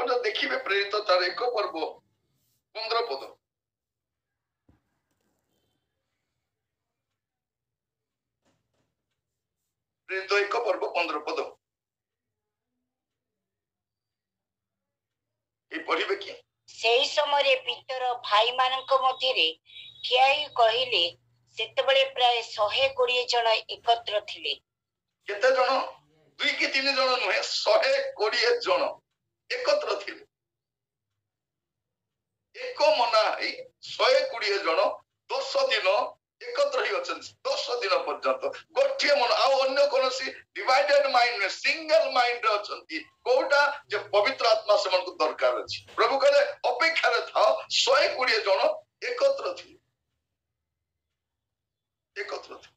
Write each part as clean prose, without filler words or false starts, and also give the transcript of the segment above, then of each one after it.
ଆପଣ ଦେଖିବେ ପ୍ରେରିତ ତାର 1 पर्व 15 पद प्रेरित 1 पर्व 15 पद ये पढ़िबे कि सेही समय पीतर भाई मानक मध्य ठियाई कहले सेतबेले प्राय 120 जन एकत्र थिले। केते जन 2 कि 3 जन नुहे 120 जन एकत्र थिले। एक मना 120 जन 10 दिन एकत्र ही अछन 10 दिन पर्यंत गोटे मन आ अन्य कोनसी डिवाइडेड माइंड सिंगल माइंड अछंती कोटा जे पवित्र आत्मा से मन को दरकार अछि। प्रभु कहले अपेक्षा रे था 120 जन एकत्र थिले एकत्र थिले।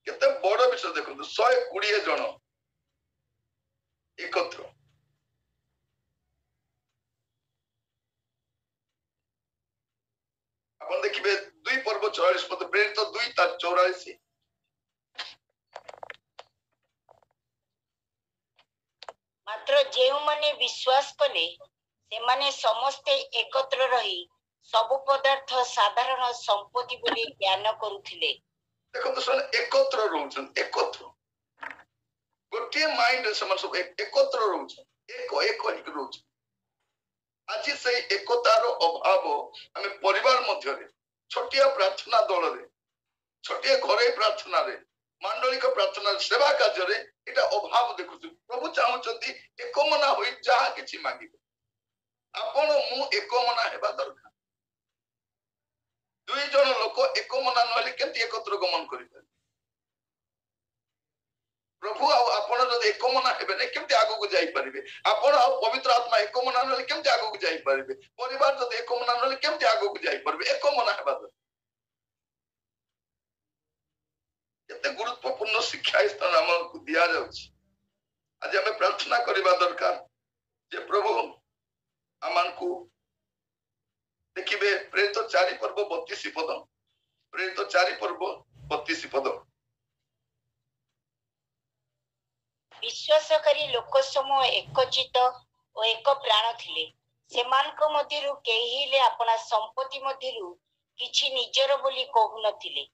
केते बड़ विषय देखो 120 जन एकत्र अपन देखिबे 2 पर्व 44 पद प्रेरित 2 तार 44 मात्र जेउ माने विश्वास कले से माने समस्ते एकत्र रही सब पदार्थ साधारण संपत्ति बोली ज्ञान करुथिले। देखो तो सन एकत्र रहउछन एकत्र गोटे माइंड समान सब एकत्र रहउछन एक एक ही रहउछन। आज से एकतार अभाव आम परिवार मध्य छोटिया प्रार्थना दल रे छोटिया घरे प्रार्थना रे मांडलिक प्रार्थना सेवा कार्य रे एटा अभाव देखु। प्रभु चाहउछंती एकमना होई जहा किछि मांगिबे आपण मु एकमना हेबा दरकार। 2 जन लोक एकमना नहले केंति एकत्र गमन करि पारे। प्रभु आपण जदि एकमना हेबे नै केंति आगु को जाई परिबे। आपण पवित्र आत्मा एकमना नहले केंति आगु को जाई परिबे। परिवार जदि एकमना नहले केंति आगु को जाई परिबे। एकमना हेबा दरकार। केते गुरुत्वपूर्ण शिक्षा स्थान हमको दिया जाउछि। आज हमें प्रार्थना करबा दरकार जे प्रभु आमानकु देखिबे प्रेरित 4 पर्व 32 पद प्रेरित 4 पर्व 32 पद विश्वासकारी लोक समूह एकचित और एक प्राण थिले। सेमानक मध्यरु केहिले अपना संपत्ति मध्यरु किछि निजर बोली कहु नथिले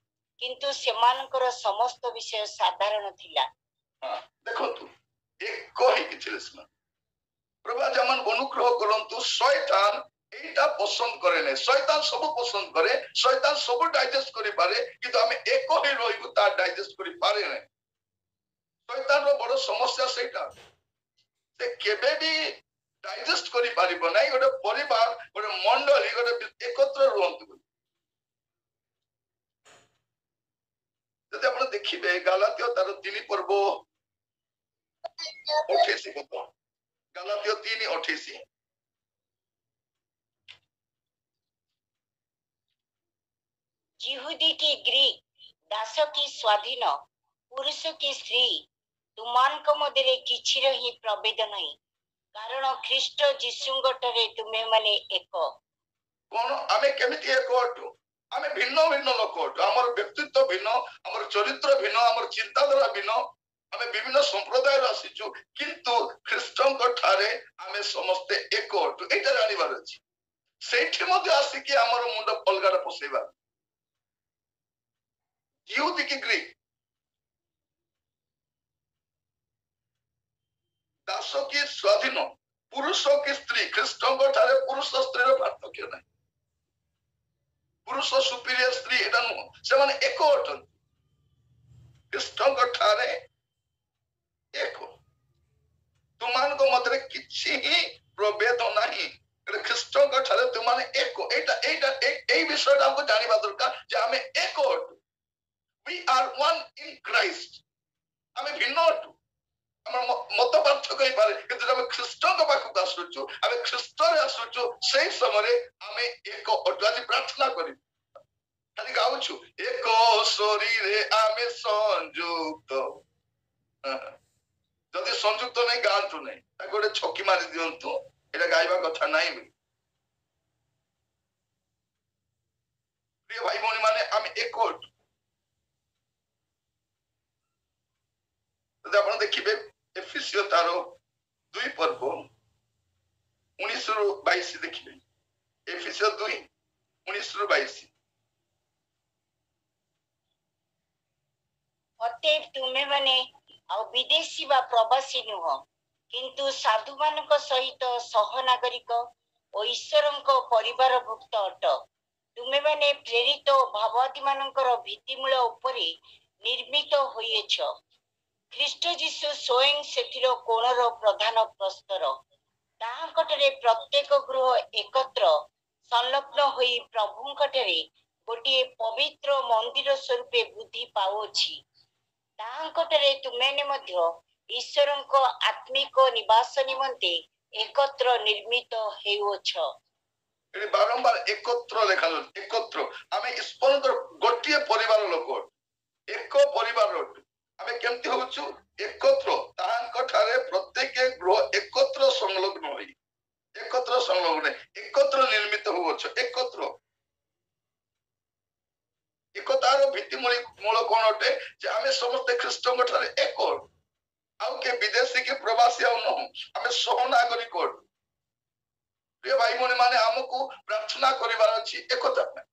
किंतु सेमानकर समस्त विषय साधारण थिला। हां देखंतु एक ही किथिले समान प्रभु जमन अनुग्रह करंतु शैतान एटा पसंद करे नै। शैतान सब पसंद करे शैतान सब डाइजेस्ट करि पारे किंतु हम एक ही रहिबु ता डाइजेस्ट करि पारे नै। शैतान रो बड़ समस्या सेटा से केबे भी डाइजेस्ट करि पारिबो नै। गोटे परिवार गोटे मंडली गोटे एकत्र रहंतु जदि आपण देखिबे गलातियो तार 3 पर्व 28 पद गलातियो 3:28 यहूदी की ग्रीक दास की स्वाधीन पुरुष की स्त्री तुमानक मध्यरे किछि रही प्रभेद नहीं कारण ख्रीष्ट जीशुंगटरे तुमे माने एक कोन आमे केमिति एक अटु आमे भिन्न भिन्न लोक अटु। हमर व्यक्तित्व भिन्न हमर चरित्र भिन्न हमर चिंताधारा भिन्न आमे विभिन्न संप्रदाय आसीचु किंतु ख्रीष्टंक ठारे आमे समस्त एक अटु एटा जानिबार अछि। सेठी मध्ये आसी कि हमर मुंड पलगार पसेबा यहूदी की ग्रीक दास की स्वाधीन पुरुष की स्त्री ख्रीष्टंक ठारे पुरुष स्त्री रो पार्थक्य नै। पुरुष सुपीरियर स्त्री एटा नु से माने एक अटन ख्रीष्टंक ठारे एक तुमान को मधरे किछि ही प्रभेद नाही ख्रीष्टंक ठारे तुमाने एक एटा एटा ए विषय हमको जानिबा दरकार जे हमें एक अटु। We are one in Christ. हमें भिन्न अटु हमर मत पार्थक्य ही पारे किंतु जब ख्रीष्टंक पाखु आसुचु हमें ख्रीष्ट रे आसुचु सेही समय हमें एक अटु। आज प्रार्थना करी खाली गाउछु एक शरीरे आमे संयुक्त जदि संयुक्त नहीं गांतु नहीं ताको गोटे छकी मारी दियंतु एटा गाइबा कथा नहीं। प्रिय भाई भौणी माने आमे एक अटु। जदि आपण देखिबे एफिसियो तारो 2 पर्व 19-22 देखिए एफिसियंस 2:19-22 ଅତଏବ ତୁମେମାନେ ଆଉ ବିଦେଶୀ ବା ପ୍ରବାସୀ ନୁହଁ, କିନ୍ତୁ ସାଧୁମାନଙ୍କ ସହିତ ସହନାଗରିକ ଓ ଈଶ୍ୱରଙ୍କ ପରିବାରଭୁକ୍ତ ଅଟ। ତୁମେମାନେ ପ୍ରେରିତ ଓ ଭାବାଦୀମାନଙ୍କର ଭିତ୍ତିମୂଳ ଉପରେ ନିର୍ମିତ ହୋଇଅଛ। ଖ୍ରୀଷ୍ଟ ଯୀଶୁ ସ୍ୱୟଂ ସେଥିର କୋଣର ପ୍ରଧାନ ପ୍ରସ୍ତର। ତାହାଙ୍କଠାରେ ପ୍ରତ୍ୟେକ ଗୃହ ଏକତ୍ର ସଂଲଗ୍ନ ହୋଇ ପ୍ରଭୁଙ୍କଠାରେ ଗୋଟିଏ ପବିତ୍ର ମନ୍ଦିର ସ୍ୱରୂପେ ବୃଦ୍ଧି ପାଉଅଛି। ତାହାଙ୍କଠାରେ ତୁମେମାନେ ମଧ୍ୟ ଈଶ୍ୱରଙ୍କ ଆତ୍ମିକ ନିବାସ ନିମନ୍ତେ ଏକତ୍ର ନିର୍ମିତ ହେଉଅଛ। ଏଠି ବାରମ୍ବାର ଏକତ୍ର ଲେଖାଯାଉଛି। ଏକତ୍ର ଆମେ ଈଶ୍ୱରଙ୍କର ଗୋଟିଏ ପରିବାର ଲୋକ, ଏକ ପରିବାର। ଆମେ କେମିତି ହଉଛୁ ଏକତ୍ର? ତାହାଙ୍କଠାରେ ପ୍ରତ୍ୟେକ ଗୃହ ଏକତ୍ର ସଂଲଗ୍ନ ହୋଇ ଏକତ୍ର ନିର୍ମିତ ହଉଅଛ। ଏକତାର ଭିତ୍ତିମୂଳ କଣ ଅଟେ? ଯେ ଆମେ ସମସ୍ତେ ଖ୍ରୀଷ୍ଟଙ୍କ ଠାରେ ଏକ, ଆଉ କିଏ ବିଦେଶୀ କି ପ୍ରବାସୀ ଆଉ ନୁହଁ, ଆମେ ସହନାଗରିକ। ପ୍ରିୟ ଭାଇ ଭଉଣୀ ମାନେ, ଆମକୁ ପ୍ରାର୍ଥନା କରିବାର ଅଛି ଏକତା ପାଇଁ।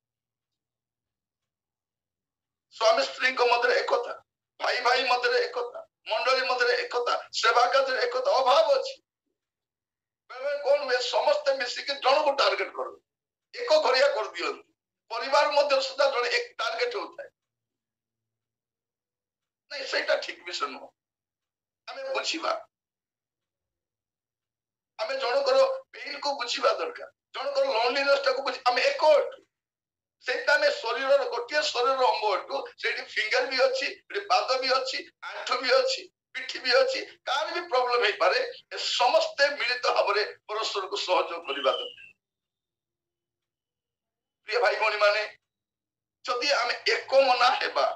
ସ୍ୱାମୀ ସ୍ତ୍ରୀଙ୍କ ମଧ୍ୟରେ ଏକତା, ଭାଇ ଭାଇ ମଧ୍ୟରେ ଏକତା, ମଣ୍ଡଳୀ ମଧ୍ୟରେ ଏକତା, ସେବା କାର୍ଯ୍ୟରେ ଏକତା ଅଭାବ ଅଛି। ବେଳେବେଳେ କଣ ହୁଏ, ସମସ୍ତେ ମିଶିକି ଜଣକୁ ଟାର୍ଗେଟ କରନ୍ତି, ଏକ ଘରିଆ କରିଦିଅନ୍ତି। ପରିବାର ମଧ୍ୟ ସୁଦ୍ଧା ଜଣେ ଏକ ଟାର୍ଗେଟ ହଉଥାଏ। ନାଇଁ, ସେଇଟା ଠିକ ବିଷୟ ନୁହଁ। ଆମେ ବୁଝିବା, ଆମେ ଜଣଙ୍କର ପେନ୍ କୁ ବୁଝିବା ଦରକାର, ଜଣଙ୍କର ଲୋନଲିନେସ୍ ଟାକୁ ବୁଝି ଆମେ ଏକ ଅଟୁ। ସେଇଟା ଆମେ ଶରୀରର ଗୋଟିଏ ଶରୀରର ଅଙ୍ଗ ଅଟୁ। ସେଇଠି ଫିଙ୍ଗର ବି ଅଛି, ସେଠି ପାଦ ବି ଅଛି, ଆଣ୍ଠୁ ବି ଅଛି, ପିଠି ବି ଅଛି। କାହାର ବି ପ୍ରୋବ୍ଲେମ ହେଇପାରେ। ସମସ୍ତେ ମିଳିତ ଭାବରେ ପରସ୍ପରକୁ ସହଯୋଗ କରିବା ଦରକାର। ପ୍ରିୟ ଭାଇ ଭଉଣୀ ମାନେ, ଯଦି ଆମେ ଏକ ମନା ହେବା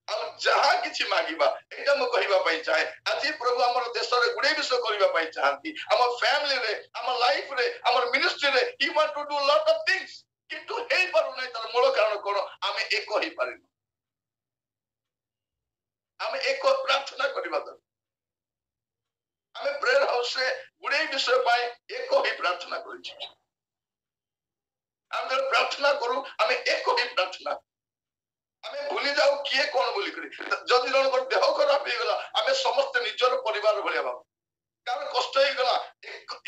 ଆଉ ଯାହା କିଛି ମାଗିବା, ଏଇଟା ମୁଁ କହିବା ପାଇଁ ଚାହେଁ। ଆଜି ପ୍ରଭୁ ଆମର ଦେଶରେ ଗୁଡେ ବିଷୟ କରିବା ପାଇଁ ଚାହାନ୍ତି, ଆମ ଫ୍ୟାମିଲିରେ, ଆମ ଲାଇଫରେ, ଆମର ମିନିଷ୍ଟ୍ରିରେ। He want to do lot of things, କିନ୍ତୁ ହେଇପାରୁନାହିଁ। ତାର ମୂଳ କାରଣ କଣ? ଆମେ ଏକ ହେଇପାରିନୁ। ଆମେ ଏକ ପ୍ରାର୍ଥନା କରିବା ଦରକାର। ଆମେ ପ୍ରେୟର ହାଉସରେ ଗୁଡେ ବିଷୟ ପାଇଁ ଏକ ହେଇ ପ୍ରାର୍ଥନା କରିଛୁ। ଆମେ ଯେତେବେଳେ ପ୍ରାର୍ଥନା କରୁ, ଆମେ ଏକ ହେଇ ପ୍ରାର୍ଥନା। ଆମେ ଭୁଲି ଯାଉ କିଏ କଣ ବୋଲିକରି। ଯଦି ଜଣଙ୍କର ଦେହ ଖରାପ ହେଇଗଲା, ଆମେ ସମସ୍ତେ ନିଜର ପରିବାର ଭଳିଆ ଭାବୁ। କାରଣ କଷ୍ଟ ହେଇଗଲା,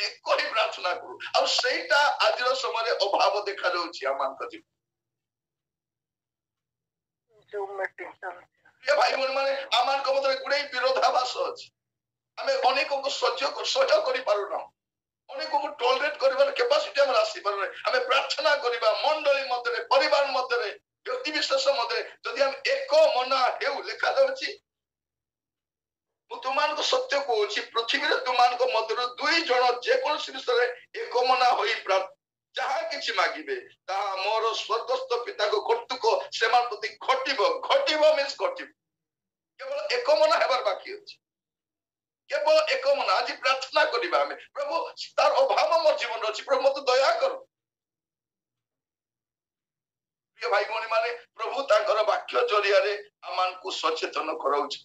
ଏକ ହିଁ ପ୍ରାର୍ଥନା କରୁ। ଆଉ ସେଇଟା ଆଜିର ସମୟରେ ଅଭାବ ଦେଖାଯାଉଛି ଆମମାନଙ୍କ ଜୀବନ। ଭାଇ ଭଉଣୀ ମାନେ, ଆମମାନଙ୍କ ମଧ୍ୟରେ ଗୁଡେ ବିରୋଧାଭାସ ଅଛି। ଆମେ ଅନେକଙ୍କୁ ସହ୍ୟ କରିପାରୁନାହୁଁ, ଅନେକଙ୍କୁ ଟଲରେଟ୍ କରିବାର କାପାସିଟି ଆମର ଆସିପାରୁନାହିଁ। ଆମେ ପ୍ରାର୍ଥନା କରିବା ମଣ୍ଡଳୀ ମଧ୍ୟରେ, ପରିବାର ମଧ୍ୟରେ, ବ୍ୟକ୍ତି ବିଶେଷ ମଧ୍ୟରେ ଯଦି ଆମେ ଏକ ମନା ହେଉ, ଲେଖାଯାଉଛି, ମୁଁ ତୁମମାନଙ୍କୁ ସତ୍ୟ କହୁଛି, ପୃଥିବୀରେ ତୁମମାନଙ୍କ ମଧ୍ୟରୁ 2 ଜଣ ଯେକୌଣସି ବିଷୟରେ ଏକ ମନା ହୋଇ ଯାହା କିଛି ମାଗିବେ, ତାହା ମୋର ସ୍ୱର୍ଗସ୍ଥ ପିତାଙ୍କ କର୍ତ୍ତୃକ ସେମାନଙ୍କ ପ୍ରତି ଘଟିବ। ମିନ୍ସ ଘଟିବ। କେବଳ ଏକ ମନା ହେବାର ବାକି ଅଛି। କେବଳ ଏକ ମନା। ଆଜି ପ୍ରାର୍ଥନା କରିବା ଆମେ, ପ୍ରଭୁ ତାର ଅଭାବ ମୋ ଜୀବନରେ ଅଛି, ପ୍ରଭୁ ମତେ ଦୟା କର। ପ୍ରିୟ ଭାଇ ଭଉଣୀ ମାନେ, ପ୍ରଭୁ ତାଙ୍କର ବାକ୍ୟ ଜରିଆରେ ଆମମାନଙ୍କୁ ସଚେତନ କରାଉଛି।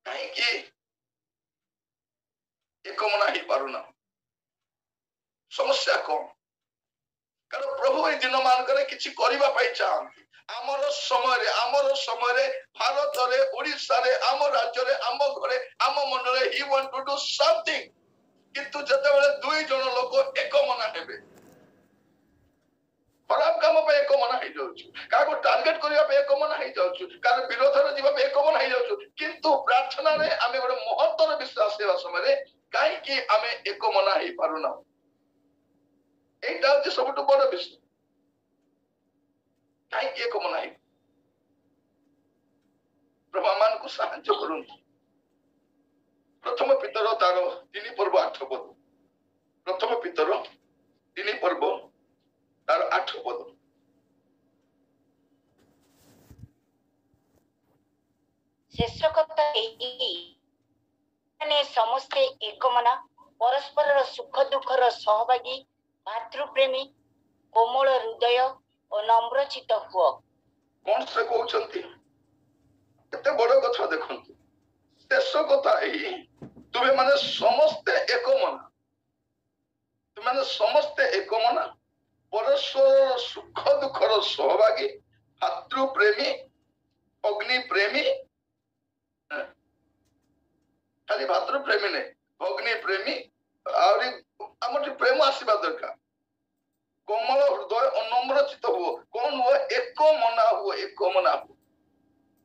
କାହିଁକି ଏକ ମନା ହେଇପାରୁନା? ସମସ୍ୟା କଣ? କାରଣ ପ୍ରଭୁ ଏଇ ଦିନ ମାନଙ୍କରେ କିଛି କରିବା ପାଇଁ ଚାହାନ୍ତି। ଆମର ସମୟରେ ଭାରତରେ, ଓଡିଶାରେ, ଆମ ରାଜ୍ୟରେ, ଆମ ଘରେ, ଆମ ମନରେ ହି ୱାଣ୍ଟ ଟୁ ଡୁ ସମଥିଙ୍ଗ। କିନ୍ତୁ ଯେତେବେଳେ 2 ଜଣ ଲୋକ ଏକ ମନା ହେବେ, ଖରାପ କାମ ପାଇଁ ଏକ ମନା ହେଇଯାଉଛୁ, କାହାକୁ ଟାର୍ଗେଟ କରିବା ପାଇଁ ଏକ ମନା ହେଇଯାଉଛୁ, କାହାର ବିରୋଧରେ ଯିବା ପାଇଁ ଏକ ମନା ହେଇଯାଉଛୁ। କିନ୍ତୁ ପ୍ରାର୍ଥନାରେ ଆମେ ଗୋଟେ ମହତ୍ତର ବିଷୟ ଆସିବା ସମୟରେ କାହିଁକି ଆମେ ଏକ ମନା ହେଇପାରୁନାହୁଁ? এইটা হচ্ছে ସବୁଠୁ ବଡ ବିଷୟ। କାହିଁକି ଏକ ମନା ହେଇ? ପ୍ରଭୁ ଆମମାନଙ୍କୁ ସାହାଯ୍ୟ କରନ୍ତୁ। ପ୍ରଥମ ପିତର ତାର 3 ପର୍ବ 8 ପଦ। ପ୍ରଥମ ପିତର 3 ପର୍ବ ତାର 8 ପଦ। ଶେଷ କଥା ଏହି, ମାନେ ସମସ୍ତେ ଏକମନା, ପରସ୍ପରର ସୁଖ ଦୁଃଖର ସହଭାଗୀ, ଭାତୃପ୍ରେମୀ, କୋମଳ ହୃଦୟ ଓ ନମ୍ରଚିତ ହୁଅ। କଣ ସେ କହୁଛନ୍ତି? କେତେ ବଡ କଥା ଦେଖନ୍ତୁ। ଶେଷ କଥା ଏହି, तुमे माने समस्ते एक मना तुमे समस्ते एक मना परस्पर सुख दुखर सहभागी भातृ प्रेमी अग्नि प्रेमी खाली भातृ प्रेमी नहीं अग्नि प्रेमी आम प्रेम आसवा दरकार कोमल हृदय अनम्र चित्त हुआ कौन हुआ एक मना हुआ एक मना हुआ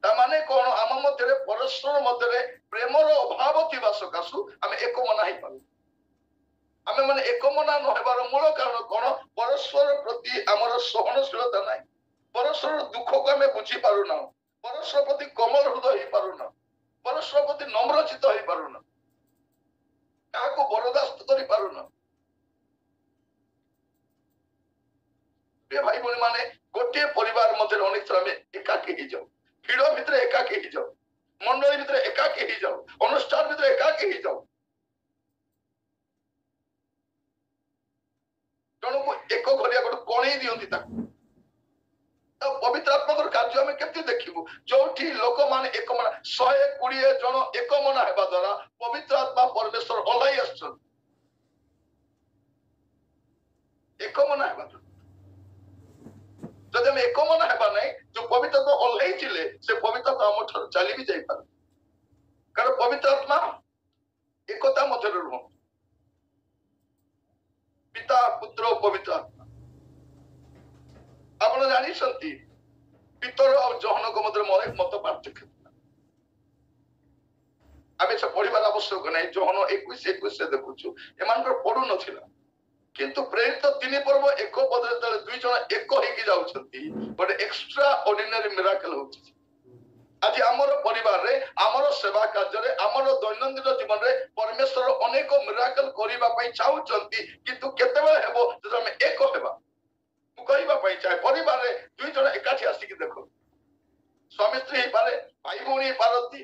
माने कौन आम मध्य परस्पर मध्य प्रेमर अभाव थी सकाशु आम एक मना ही पार आम मैंने एक मना नहबार मूल कारण कौन परस्पर प्रति आमर सहनशीलता ना परस्पर दुख को आम बुझी पारुना परस्पर प्रति कोमल हृदय हो पारुना परस्पर प्रति नम्र चित्त हो पारुना क्या बरदास्त कर पारुना भाई भाई माने गोटे परिवार मध्य अनेक थर एकाकी ही जाऊ भिड़ भितर एकाकी ही जाऊ मंडली भितर एकाकी ही जाऊ अनुष्ठान भितर एकाकी ही जाऊ जन को एक घरिया गोटे कणई दिखती पवित्र आत्मा कार्य आम केमती देखू जो लोक मान एक मना 120 जन एक मना हेबा द्वारा पवित्र आत्मा परमेश्वर ओल्हाई आस एक मना हेबा जब आम एक मना हेबा नहीं जो पवित्र आत्मा ओल्हाई थिले से पवित्र आत्मा आम ठार चली भी जाई पारे कारण पवित्र आत्मा एकता मध्य रुह पिता पुत्र पवित्र आत्मा आपण जानी पितर और जहन को मध्य मत पार्थक्य आम से पढ़ार आवश्यक नहीं जहन 21 देखु एम पढ़ु ना किंतु प्रेरित 3 पर्व एक पद दुई जन एक होते एक्स्ट्रा ऑर्डिनरी मिराकल हो आज आमर परिवार रे आमर सेवा कार्य आमर दैनंदिन जीवन रे परमेश्वर अनेक मिराकल करने चाहते किंतु केतेबेले हेबो जब आम एक हेबा कहवाई चाहे परिवार दुई जन एकाठी आसिक देख स्वामी स्त्री पारे भाई भौणी ही पारती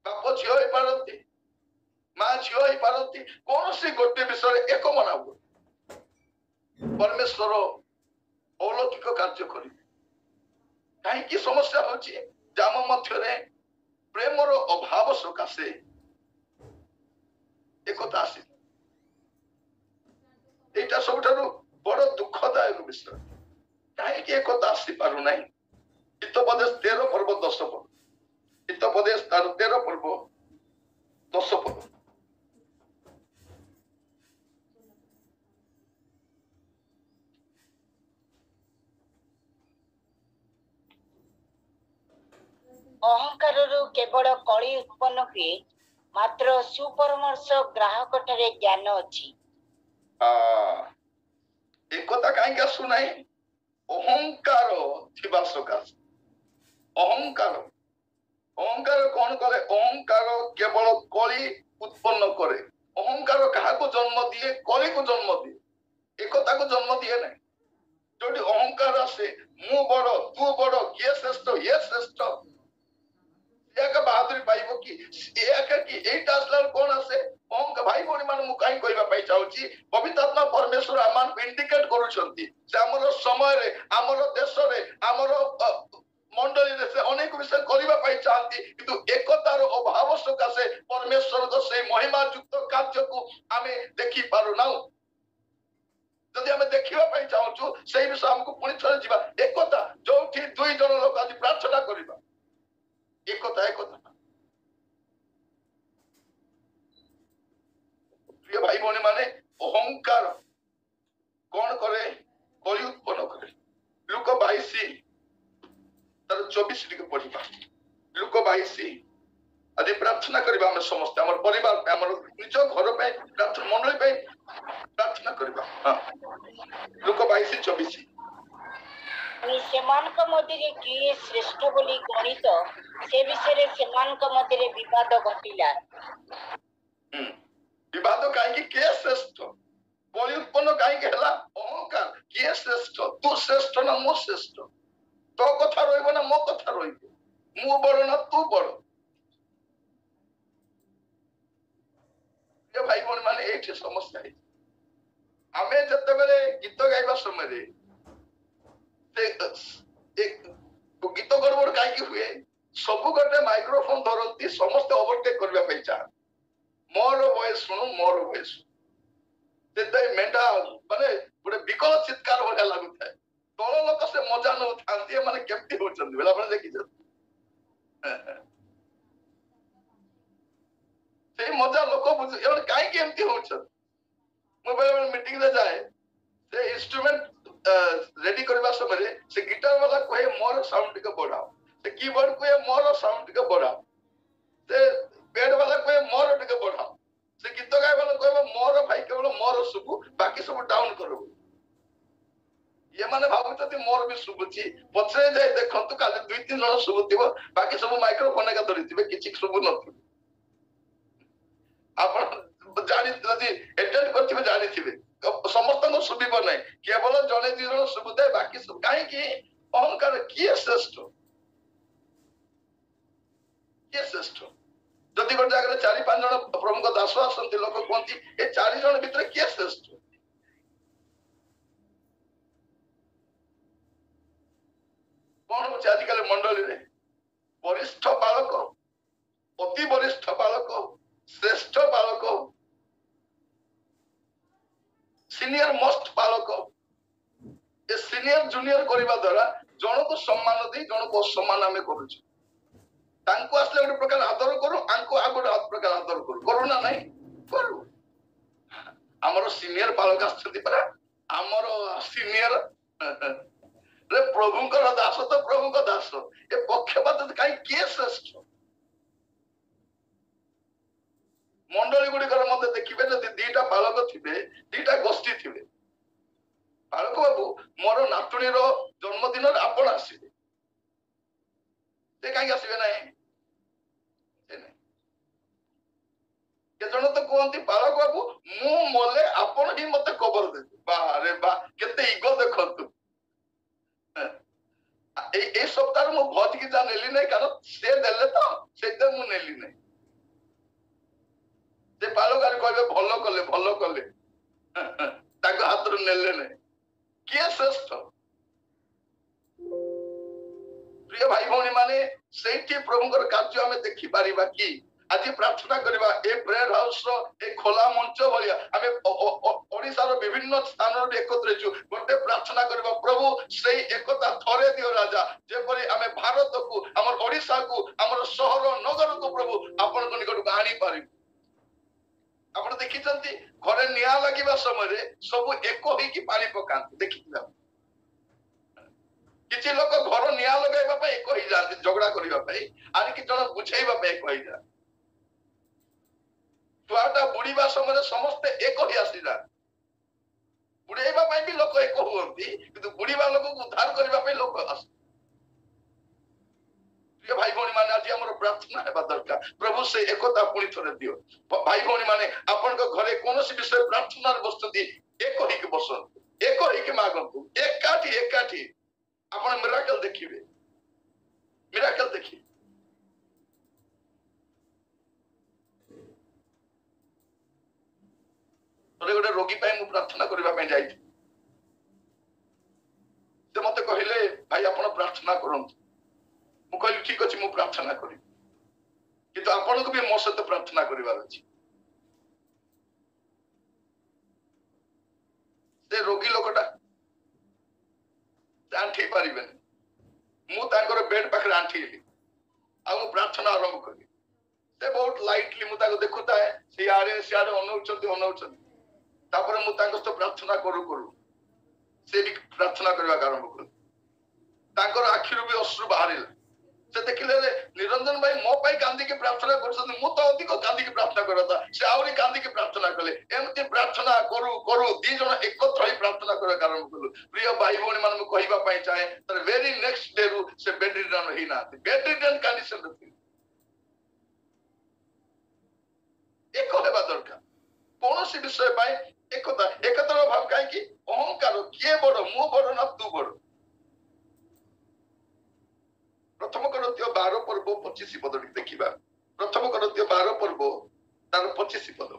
बाप झील ही पारती माँ झील ही पारती कौन सी गोटे विषय एक मना हुए परमेश्वर अलौकिक कार्य करें कहीं समस्या होम मध्य प्रेमर अभाव सकाशे एकता आसी यहाँ सब बड़ दुखदायक विषय कहीं एकता आसी पारु ना हितोपदेश 13 पर्व 10 पद हितोपदेश 13 पर्व 10 पद अहंकार केवल कली उत्पन्न हुए मात्र सुपरामर्श ग्राहक ठारे ज्ञान अच्छी एकता कहीं आसुना अहंकार थिबा सकाश अहंकार अहंकार कौन करे अहंकार केवल कली उत्पन्न करे अहंकार क्या जन्म दिए कली को जन्म दिए एकता को जन्म दिए ना जो अहंकार आसे मु बड़ तू बड़ किए श्रेष्ठ ये श्रेष्ठ बहादुरी पाइब कि कौन आसे अहंकार भाई भौणी मान कहीं कहवाई चाहूँगी पवित्र आत्मा परमेश्वर आम इंडिकेट कर समय आमर देश आमर मंडली से अनेक विषय करने चाहती किंतु एकतार अभाव सकाशे परमेश्वर से महिमा युक्त कार्य को आम देखी पारुना जदि आम देखा चाहूँ से विषय आमको पुणी थोड़े जावा एकता जो दुई जन लोग आज प्रार्थना करवा एकता एकता प्रिय भाई भौणी माने अहंकार कौन करे कली उत्पन्न करे लुक 22 तार 24 टी पढ़ा लुक 22 आज प्रार्थना करबा हम समस्त हमर परिवार पे हमर निज घर पे प्रार्थना मंडली पे प्रार्थना करबा हां लुक 22:24 सेमानक मध्य किए श्रेष्ठ बोली गणित से विषय सेमानक मध्य विवाद घटिला विवाद कहीं किए श्रेष्ठ कली उत्पन्न कहीं अहंकार किए श्रेष्ठ तू श्रेष्ठ ना मो श्रेष्ठ तो कथा रहिबो ना मो कथा रहिबो मु बड़ ना तू बड़ ये भाई भौणी माने एठी समस्या है आमे जते बेले गीत गाइबा समय एक गीत गड़बड़ कहीं हुए सब गोटे माइक्रोफोन धरती समस्त ओवरटेक करबा चाहते वॉइस से मेंढा माने गोटे विकल चित्कार भलिया लागुଥାଏ तल लोक से मजा न थांती माने केमती होचंदी बेला आपण देखि से मजा लोक बुझ एवं काई के एमती होचन मोबाइल मीटिंग रे जाए से इंस्ट्रूमेंट रेडी करबा समय से गिटार वाला कहे मोर साउंड के बढ़ाओ से कीबोर्ड कहे मोर साउंड के बढ़ाओ से बेड वाला कहे मोर के बढ़ाओ से गीत गाय वाला कहे मोर भाई केवल मोर सुबु बाकी सब डाउन करो ये माने भाबुचती मोर भी सुबुची पछरे जाय देखंतु काले 2-3 जण सुबुतिबो बाकी सब माइक्रोफोन का धरिथिबे किछि सुबु नथि आपण जानि जदि अटेंड करथिबे जानिथिबे समस्त को सुबिबो नै केवल जने 2 जण सुबुते बाकी सब काहे कि अहंकार किए श्रेष्ठ जदि गोटे जगह 4-5 जण प्रमुख दास आसंती लोक कहती ए 4 जण भितर किए श्रेष्ठ कौन हो आजिकल मंडली रे वरिष्ठ बालक अति वरिष्ठ बालक श्रेष्ठ बालक सीनियर मोस्ट बालक ए सीनियर जूनियर करबा द्वारा जन को सम्मान दे जन को सम्मान हमें करूछु तांको आसले एक प्रकार आदर करू आंको आ गोटे प्रकार आदर करू ना नहीं करू हमर सीनियर बालक आछथि परा हमर सीनियर रे प्रभुंकर दास तो प्रभुंकर दास ए पक्षपात काई के श्रेष्ठ मंडली गुडी कर मते देखिबे जदि दीटा बालक थिबे दीटा गोष्ठी थिबे बालक बाबू मोर नातुणी रो जन्मदिन आपण आसीबे ते काई आसीबे नाही के जण तो कहती बालक बाबू मु मोले आपण ही मते खबर दे बा रे बा केते इगो देखंतु ए सप्ताह मु भोज की जा नेली नै कारण से देले तो सेते मु नेली नै से बालक आर कहबे भलो कले ताको हाथ रो नेले नै के श्रेष्ठ प्रिय भाई भौणी माने सेठी प्रभुकर कार्य हमें देखि पारिबा कि आज प्रार्थना करबा ए प्रेयर हाउस रो ए खोला मंच भलिया हमें ओडिसा रो विभिन्न स्थान रो एकत्र छु गोटे प्रार्थना करबा प्रभु सेही एकता थरे दियो राजा जेपरि हमें भारत को हमर ओडिसा को हमर शहर नगर को प्रभु आपन को निकट आनी पारि आपण देखिचंती घरे निया लागिबा समय रे सब एको होई कि पानी पकांती देखिथिबा किछि लोक घर निया लगाइबा पे एको होई जाती झगड़ा करबा पे आर कि जण बुझाइबा पे एको होई जा छुआटा बुड़ीबा समय समस्ते एक ही आसीला बुड़ेबा ପାଇଁ ବି लोक एक हुअନ୍ତି किंतु बुड़ीबा लोक को उद्धार करबा ପାଇଁ लोक आस प्रिय भाई भौणी माने आज हमर प्रार्थना हेबा दरकार प्रभु से एकता पुणी थरे दियो भाई भौणी माने आपन को घरे कोनोसी विषय प्रार्थना रे बसती एक ही के बसन एक ही के मागंतु एकाठी आपन मिराकल देखिबे मिराकल देखि गोटे रोगी मु प्रार्थना करने जाई से मते कहले भाई आपण प्रार्थना करंतु मु कहली ठीक अछि मु प्रार्थना करी किंतु आपण को भी मो सहित प्रार्थना करिवार अछि से रोगी लोकटा आंठी पारिबेन मु तांकर बेड पाखरे आंठीली आ मु प्रार्थना आरंभ करी से बहुत लाइटली मु ताको देखुता है से आरे अनौचंती तापर मु तांको तो प्रार्थना करू से भी प्रार्थना करबा आरंभ करू तांकर आखिरु भी अश्रु बाहरिला से देखिले निरंजन भाई मो पाई कांदी के प्रार्थना करछन मु तो अधिक कांदी के प्रार्थना करता से आउरी कांदी के प्रार्थना कले एमति प्रार्थना करू दी जण एकत्र ही प्रार्थना करबा आरंभ करू प्रिय भाई भौणी मान मु कहिबा पाई चाहे तर वेरी नेक्स्ट डे रु से बेड रिटर्न ही ना बेड रिटर्न कंडीशन रखी एक हेबा दरकार कोनोसी विषय पाई एकता भाव कहीं अहंकार किए बड़ मु बड़ ना तू बड़ प्रथम करंतिय 12 पर्व 25 पद देखिबा प्रथम करंतिय 12 पर्व तार 25 पद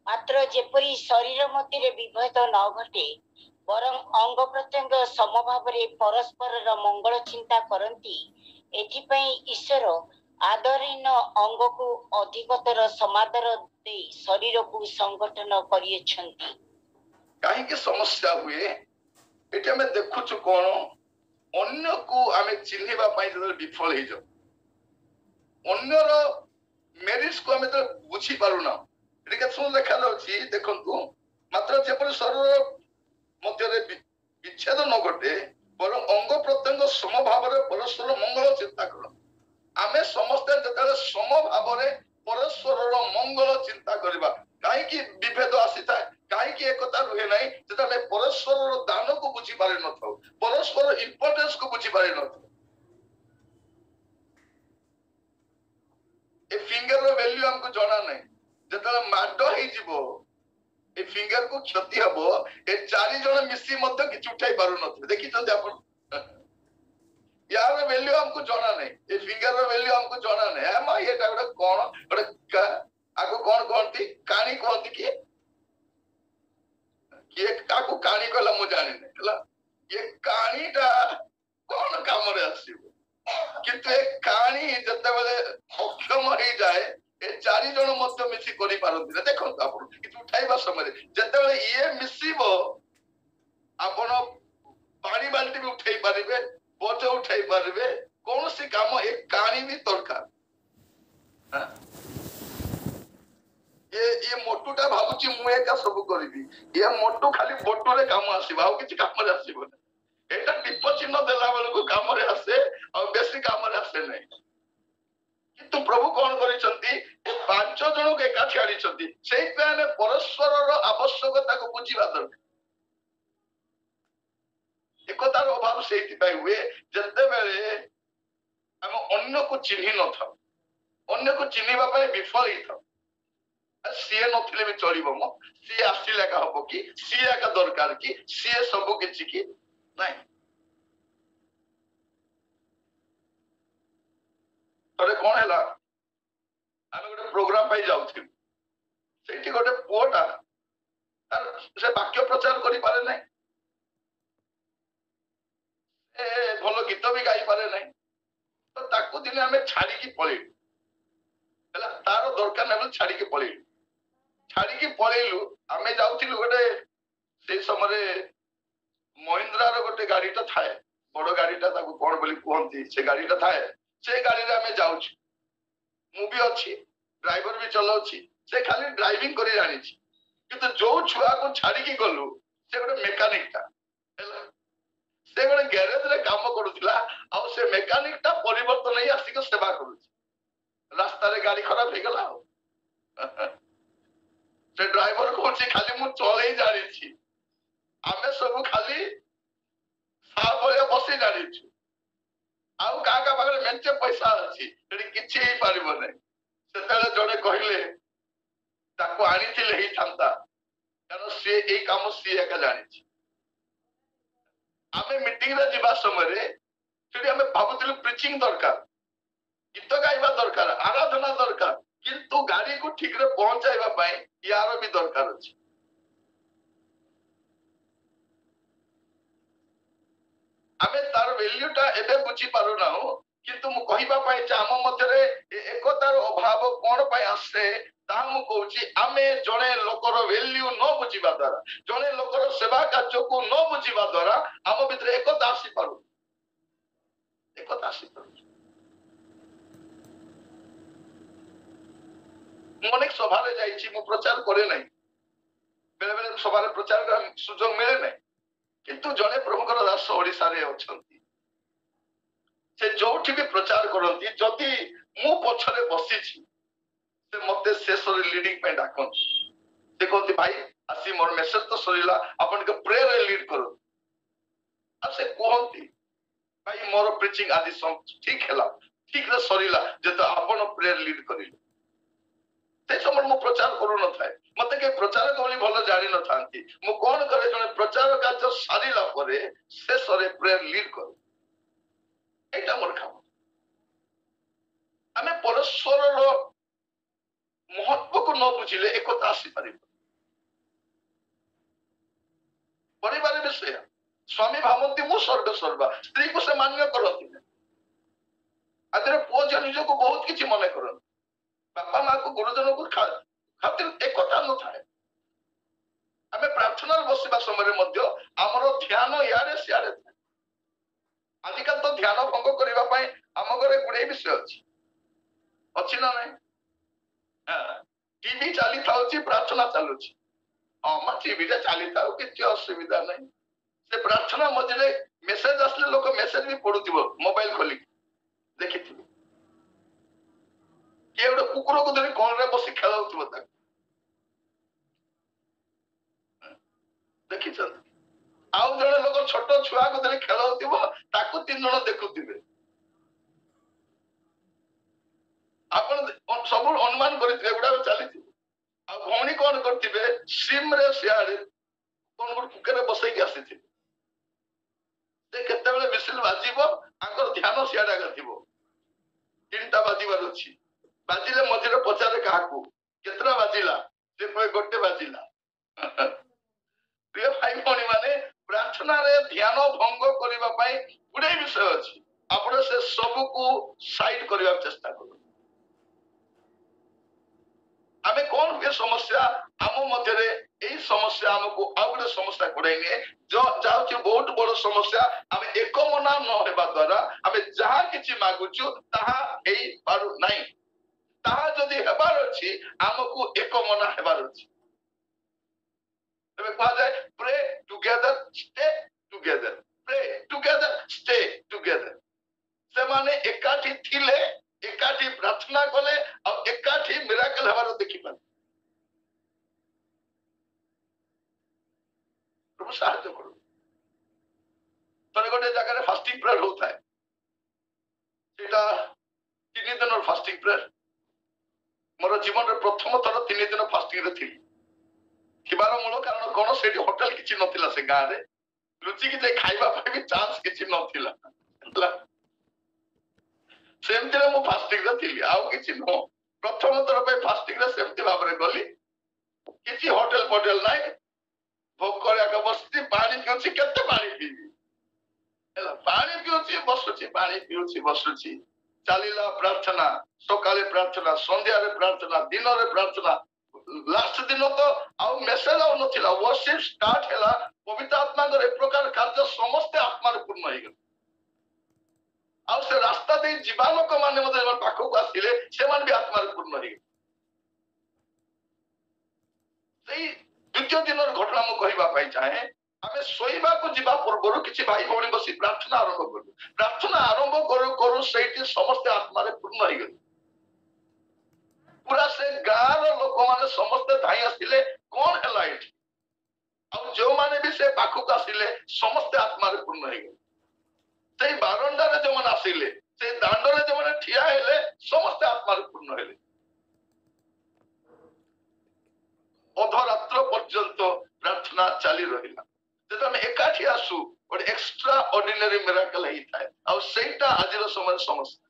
मात्र जेपरी शरीर मध्य विभेद न घटे बरं अंग प्रत्यंग समभाव परस्पर मंगल चिंता करती ଏଥିପାଇଁ ଈଶ୍ୱର ଆଦରହୀନ ଅଙ୍ଗକୁ ଅଧିକତର ସମାଦର ଦେଇ ଶରୀରକୁ ସଂଗଠନ କରିଅଛନ୍ତି। କାହିଁକି ସମସ୍ୟା ହୁଏ? ଏଠି ଆମେ ଦେଖୁଛୁ କଣ, ଅନ୍ୟକୁ ଆମେ ଚିହ୍ନିବା ପାଇଁ ଯେତେବେଳେ ବିଫଳ ହେଇଯାଉ, ଅନ୍ୟର ମେରିଟ୍ସକୁ ଆମେ ବୁଝିପାରୁନା। ଏଠି କେତେ ସମୟ ଦେଖାଯାଉଛି ଦେଖନ୍ତୁ, ମାତ୍ର ଯେପରି ଶରୀର ମଧ୍ୟରେ ବିଚ୍ଛେଦ ନ ଘଟେ ବରଂ ଅଙ୍ଗ ପ୍ରତ୍ୟଙ୍ଗ ସମଭାବରେ ପରସ୍ପର ମଙ୍ଗଳ ଚିନ୍ତା କର। ଆମେ ସମସ୍ତେ ଯେତେବେଳେ ସମଭାବରେ ପରସ୍ପରର ମଙ୍ଗଳ ଚିନ୍ତା କରିବା, କାହିଁକି ବିଭେଦ ଆସିଥାଏ, କାହିଁକି ଏକତା ରୁହେ ନାହିଁ? ଯେତେବେଳେ ପରସ୍ପରର ଦାନକୁ ବୁଝି ପାରିନଥାଉ, ପରସ୍ପର ଇମ୍ପୋର୍ଟାନ୍ସ କୁ ବୁଝି ପାରିନଥାଉ। ଏ ଫିଙ୍ଗର ର ଭ୍ୟାଲ୍ୟୁ ଆମକୁ ଜଣା ନାହିଁ। ଯେତେବେଳେ ମାଡ ହେଇଯିବ, ଏ ଫିଙ୍ଗର କୁ କ୍ଷତି ହବ, ଏ 4 ଜଣ ମିଶି ମଧ୍ୟ କିଛି ଉଠାଇ ପାରୁନଥିବେ। ଦେଖିଛନ୍ତି ଆପଣ? ୟାର ଭ୍ୟାଲ୍ୟୁ ଆମକୁ ଜଣା ନାହିଁ, ଏ ଫିଙ୍ଗର ର ଭ୍ୟାଲ୍ୟୁ ଆମକୁ ଜଣା ନାହିଁ। ଆମ ଏଟା ଗୋଟେ କଣ, ଗୋଟେ ଆକୁ କଣ କହନ୍ତି, କାଣି କହନ୍ତି। କିଏ କାକୁ କାଣି କହିଲା ମୁଁ ଜାଣିନି ହେଲା। ଏ କାଣିଟା କଣ କାମରେ ଆସିବ? କିନ୍ତୁ ଏ କାଣି ଯେତେବେଳେ ଅକ୍ଷମ ହେଇଯାଏ, ଏ 4 ଜଣ ମଧ୍ୟ ମିଶି କରିପାରନ୍ତି ନା। ଦେଖନ୍ତୁ ଆପଣ କିଛି ଉଠାଇବା ସମୟରେ ଯେତେବେଳେ ଇଏ ମିଶିବ, ଆପଣ ପାଣି ବାଲ୍ଟି ବି ଉଠେଇ ପାରିବେ, ବୋଝ ଉଠେଇ ପାରିବେ, କୌଣସି କାମ ଏ କାଣି ବି ଦରକାର। ଏ ମୋଟୁଟା ଭାବୁଛି ମୁଁ ଏକା ସବୁ କରିବି, ଏ ମୋଟୁ ଖାଲି ବୋଟରେ କାମ ଆସିବ, ଆଉ କିଛି କାମରେ ଆସିବନି। ଏଇଟା ଦୀପ ଚିହ୍ନ ଦେଲା ବେଳକୁ କାମରେ ଆସେ, ଆଉ ବେଶୀ କାମରେ ଆସେ ନାହିଁ। କିନ୍ତୁ ପ୍ରଭୁ କଣ କରିଛନ୍ତି, 5 ଜଣଙ୍କୁ ଏକାଠି ଆଣିଛନ୍ତି। ସେଇଥିପାଇଁ ଆମେ ପରସ୍ପରର ଆବଶ୍ୟକତାକୁ ବୁଝିବା ଦରକାର। ଏକତାର ଅଭାବ ସେଇଥିପାଇଁ ହୁଏ ଯେତେବେଳେ ଆମେ ଅନ୍ୟକୁ ଚିହ୍ନି ନଥାଉ, ଅନ୍ୟକୁ ଚିହ୍ନିବା ପାଇଁ ବିଫଳ ହେଇଥାଉ। ସିଏ ନଥିଲେ ବି ଚଳିବ, ମ ସିଏ ଆସିଲେ ଏକା ହବ କି, ସିଏ ଏକା ଦରକାର କି, ସିଏ ସବୁ କିଛି କି ନାଇଁ। ଥରେ କଣ ହେଲା, ଆମେ ଗୋଟେ ପ୍ରୋଗ୍ରାମ ପାଇଁ ଯାଉଥିଲୁ। ସେଇଠି ଗୋଟେ ପୁଅଟା ସେ ବାକ୍ୟ ପ୍ରଚାର କରିପାରେ ନାହିଁ, ଭଲ ଗୀତ ବି ଗାଇପାରେ ନାହିଁ। ତ ତାକୁ ଦିନେ ଆମେ ଛାଡିକି ପଳେଇଲୁ ହେଲା। ତାର ଦରକାର ନାହିଁ ବୋଲି ଛାଡିକି ପଳେଇଲୁ। ଆମେ ଯାଉଥିଲୁ ଗୋଟେ, ସେଇ ସମୟରେ ମହିନ୍ଦ୍ରାର ଗୋଟେ ଗାଡିଟା ଥାଏ, ବଡ ଗାଡିଟା, ତାକୁ କଣ ବୋଲି କୁହନ୍ତି, ସେ ଗାଡିଟା ଥାଏ। ସେ ଗାଡିରେ ଆମେ ଯାଉଛୁ, ମୁଁ ବି ଅଛି, ଡ୍ରାଇଭର ବି ଚଲାଉଛି। ସେ ଖାଲି ଡ୍ରାଇଭିଂ କରି ଜାଣିଛି। କିନ୍ତୁ ଯୋଉ ଛୁଆକୁ ଛାଡିକି ଗଲୁ, ସେ ଗୋଟେ ମେକାନିକ ଟା ହେଲା। ସେ ଗୋଟେ ଗ୍ୟାରେଜରେ କାମ କରୁଥିଲା, ଆଉ ସେ ମେକାନିକ ଟା ପରିବର୍ତ୍ତନ ହେଇ ଆସିକି ସେବା କରୁଛି। ରାସ୍ତାରେ ଗାଡି ଖରାପ ହେଇଗଲା, ଆଉ ସେ ଡ୍ରାଇଭର କହୁଛି ଖାଲି ମୁଁ ଚଲେଇ ଜାଣିଛି, ଆମେ ସବୁ ଖାଲି ଭଳିଆ ବସି ଜାଣିଛୁ, ଆଉ କାହା କାହା ପାଖରେ ମେଞ୍ଚେ ପଇସା ଅଛି, ସେଠି କିଛି ହେଇପାରିବ ନାହିଁ। ସେତେବେଳେ ଜଣେ କହିଲେ ତାକୁ ଆଣିଥିଲେ ହେଇଥାନ୍ତା, କାରଣ ସିଏ ଏଇ କାମ ସିଏ ଏକା ଜାଣିଛି। ଆମେ ମିଟିଂରେ ଯିବା ସମୟରେ ସେଠି ଆମେ ଭାବୁଥିଲୁ ପ୍ରିଚିଂ ଦରକାର, ଗୀତ ଗାଇବା ଦରକାର, ଆରାଧନା ଦରକାର, କିନ୍ତୁ ଗାଡିକୁ ଠିକରେ ପହଞ୍ଚାଇବା ପାଇଁ ୟାର ବି ଦରକାର ଅଛି। ଆମେ ତାର ଭ୍ୟାଲ୍ୟୁଟା ଏବେ ବୁଝିପାରୁନାହୁଁ। କିନ୍ତୁ ମୁଁ କହିବା ପାଇଁ ଯେ ଆମ ମଧ୍ୟରେ ଏକତାର ଅଭାବ କଣ ପାଇଁ ଆସେ, ତାହା ମୁଁ କହୁଛି, ଆମେ ଜଣେ ଲୋକର ଭ୍ୟାଲ୍ୟୁ ନ ବୁଝିବା ଦ୍ୱାରା, ଜଣେ ଲୋକର ସେବା କାର୍ଯ୍ୟକୁ ନ ବୁଝିବା ଦ୍ୱାରା ଆମ ଭିତରେ ଏକତା ଆସିପାରୁନି। ମୁଁ ଅନେକ ସଭାରେ ଯାଇଛି, ମୁଁ ପ୍ରଚାର କରେ ନାହିଁ, ବେଳେ ବେଳେ ସଭାରେ ପ୍ରଚାର ସୁଯୋଗ ମିଳେ ନାହିଁ। କିନ୍ତୁ ଜଣେ ପ୍ରଭୁଙ୍କର ଦାସ ଓଡିଶାରେ ଅଛନ୍ତି, ସେ ଯୋଉଠି ବି ପ୍ରଚାର କରନ୍ତି, ଯଦି ମୁଁ ପଛରେ ବସିଛି, ସେ ମତେ ଶେଷରେ ଲିଡିଂ ପାଇଁ ଡାକନ୍ତି। ସେ କହନ୍ତି, ଭାଇ ଆସି ମୋର ମେସେଜ ତ ସରିଲା, ଆପଣ ଟିକେ ପ୍ରେୟରରେ ଲିଡ୍ କରନ୍ତୁ। ଆଉ ସେ କୁହନ୍ତି, ଭାଇ ମୋର ପ୍ରିଚିଂ ଆଜି ଠିକ ହେଲା, ଠିକରେ ସରିଲା, ଯେତେ ଆପଣ ପ୍ରେୟର ଲିଡ୍ କରିଲେ। ସେ ସମୟରେ ମୁଁ ପ୍ରଚାର କରୁନଥାଏ, ମତେ କେହି ପ୍ରଚାରକ ବୋଲି ଭଲ ଜାଣିନଥାନ୍ତି। ମୁଁ କଣ କରେ, ଜଣେ ପ୍ରଚାର କାର୍ଯ୍ୟ ସାରିଲା ପରେ ଶେଷରେ ପ୍ରେୟର ଲିଡ୍ କରେ। ଏଇଟା ମୋର କାମ। ଆମେ ପରସ୍ପରର ମହତ୍ବକୁ ନ ବୁଝିଲେ ଏକତା ଆସିପାରିବ। ପରିବାର ବିଷୟ ସ୍ୱାମୀ ଭାବନ୍ତି ମୁଁ ସର୍ବେ ସର୍ବା, ସ୍ତ୍ରୀକୁ ସେ ମାନ୍ୟ କରନ୍ତି। आज पुओ झील निज को बहुत किसी मन कर बापा माँ को गुरुजन को खातिर एकता न थाए आम प्रार्थना बसवा समय आमर ध्यान इे सियाड़े थाए आजिकल तो ध्यान भंग करने आम घरे गुड़े विषय अच्छी ना ना टीवी चली था प्रार्थना चलुँ हाँ टीवी चली था कि असुविधा नहीं से प्रार्थना मझे मेसेज आसले लोक मेसेज भी पढ़ुव मोबाइल खोल देखी किए गोटे कुकुर को धरी कौन रे बस खेलाऊ देखी आउ जड़े लोक छोट छुआ को धरी खेलाऊ 3 जन देखुवे आप सब अनुमान करा चली भौणी कौन करते सिम रे सियाड़े कौन गोटे कुकर बसैक आसी केत विसिल बाजर ध्यान सियाड़ा थी 3टा बाजार अच्छी बाजिले मझे पचारे क्या केतटा बाजिला से गोटे बाजिला प्रिय भाई भौणी माने प्रार्थना रे ध्यान भंग करने गुड़े विषय अच्छी आप से सब को साइड करने चेष्टा करूँ आम कौन हुए समस्या आम मध्य यही समस्या आमको आउ गोटे समस्या कड़ाई निए जाऊँ बहुत बड़ समस्या आम एक मना नवा द्वारा आम जहाँ कि मागुचु पारु नहीं ताहा जदि हेबार अछि आमको एक मना हेबार अछि तबे कहा जाए pray together stay together pray together stay together से माने एकाठी थिले एकाठी प्रार्थना कले और एकाठी मिराकल हेबार देखि पाए प्रभु साहाय्य करू तने गोटे जगह फास्टिंग प्रेयर होता है सेटा 3 दिन फास्टिंग प्रेयर मोर जीवन रे प्रथम थर 3 दिन फास्टिंग रे थी किबार मूल कारण कोन सेठी होटल किछि नथिला से गां रे रुचि कि खाइबा पे भी चांस किछि नथिला सेमती रे मु फास्टिंग रे थी आउ किछि न प्रथम थर पे फास्टिंग रे सेमती भाव रे गली किछि होटल पटेल नाही भोग करया का बसती पानी पिउछि केते पानी पीबी एला पानी पिउछि बसुछि पानी पिउछि बसुछि चलीला प्रार्थना सकाले प्रार्थना संध्या रे प्रार्थना दिन रे प्रार्थना लास्ट दिन तो आउ मेसेज आउ नथिला वर्शिप स्टार्ट हैला पवित्र आत्मा रे प्रकार कार्य समस्त आत्मा रे पूर्ण होई गेल आउ से रास्ता दे जीवा लोक माने मते पाखो को आसिले से मान भी आत्मा रे पूर्ण होई गेल सेई द्वितीय दिन घटना मु कहबा पाई चाहे आमे सोइबा को जीवा पूर्व किछि भाई भौणी बसी प्रार्थना आरंभ करू करू सेठी समस्त आत्मा रे पूर्ण होई गेल पूरा से गार लोक माने समस्त धाई आसिले कोन हैला एठी आ जो माने भी से पाखो को आसिले समस्त आत्मा रे पूर्ण होई गेल सेई बारंडा रे जो माने आसिले से दांड रे जो माने ठिया हेले समस्त आत्मा रे पूर्ण हेले अधरात्र पर्यंत प्रार्थना चली रहिला जब हम एकाठी आसु और एक्स्ट्रा ऑर्डिनरी मिराकल ही थाए और सेटा आजिर समय समस्या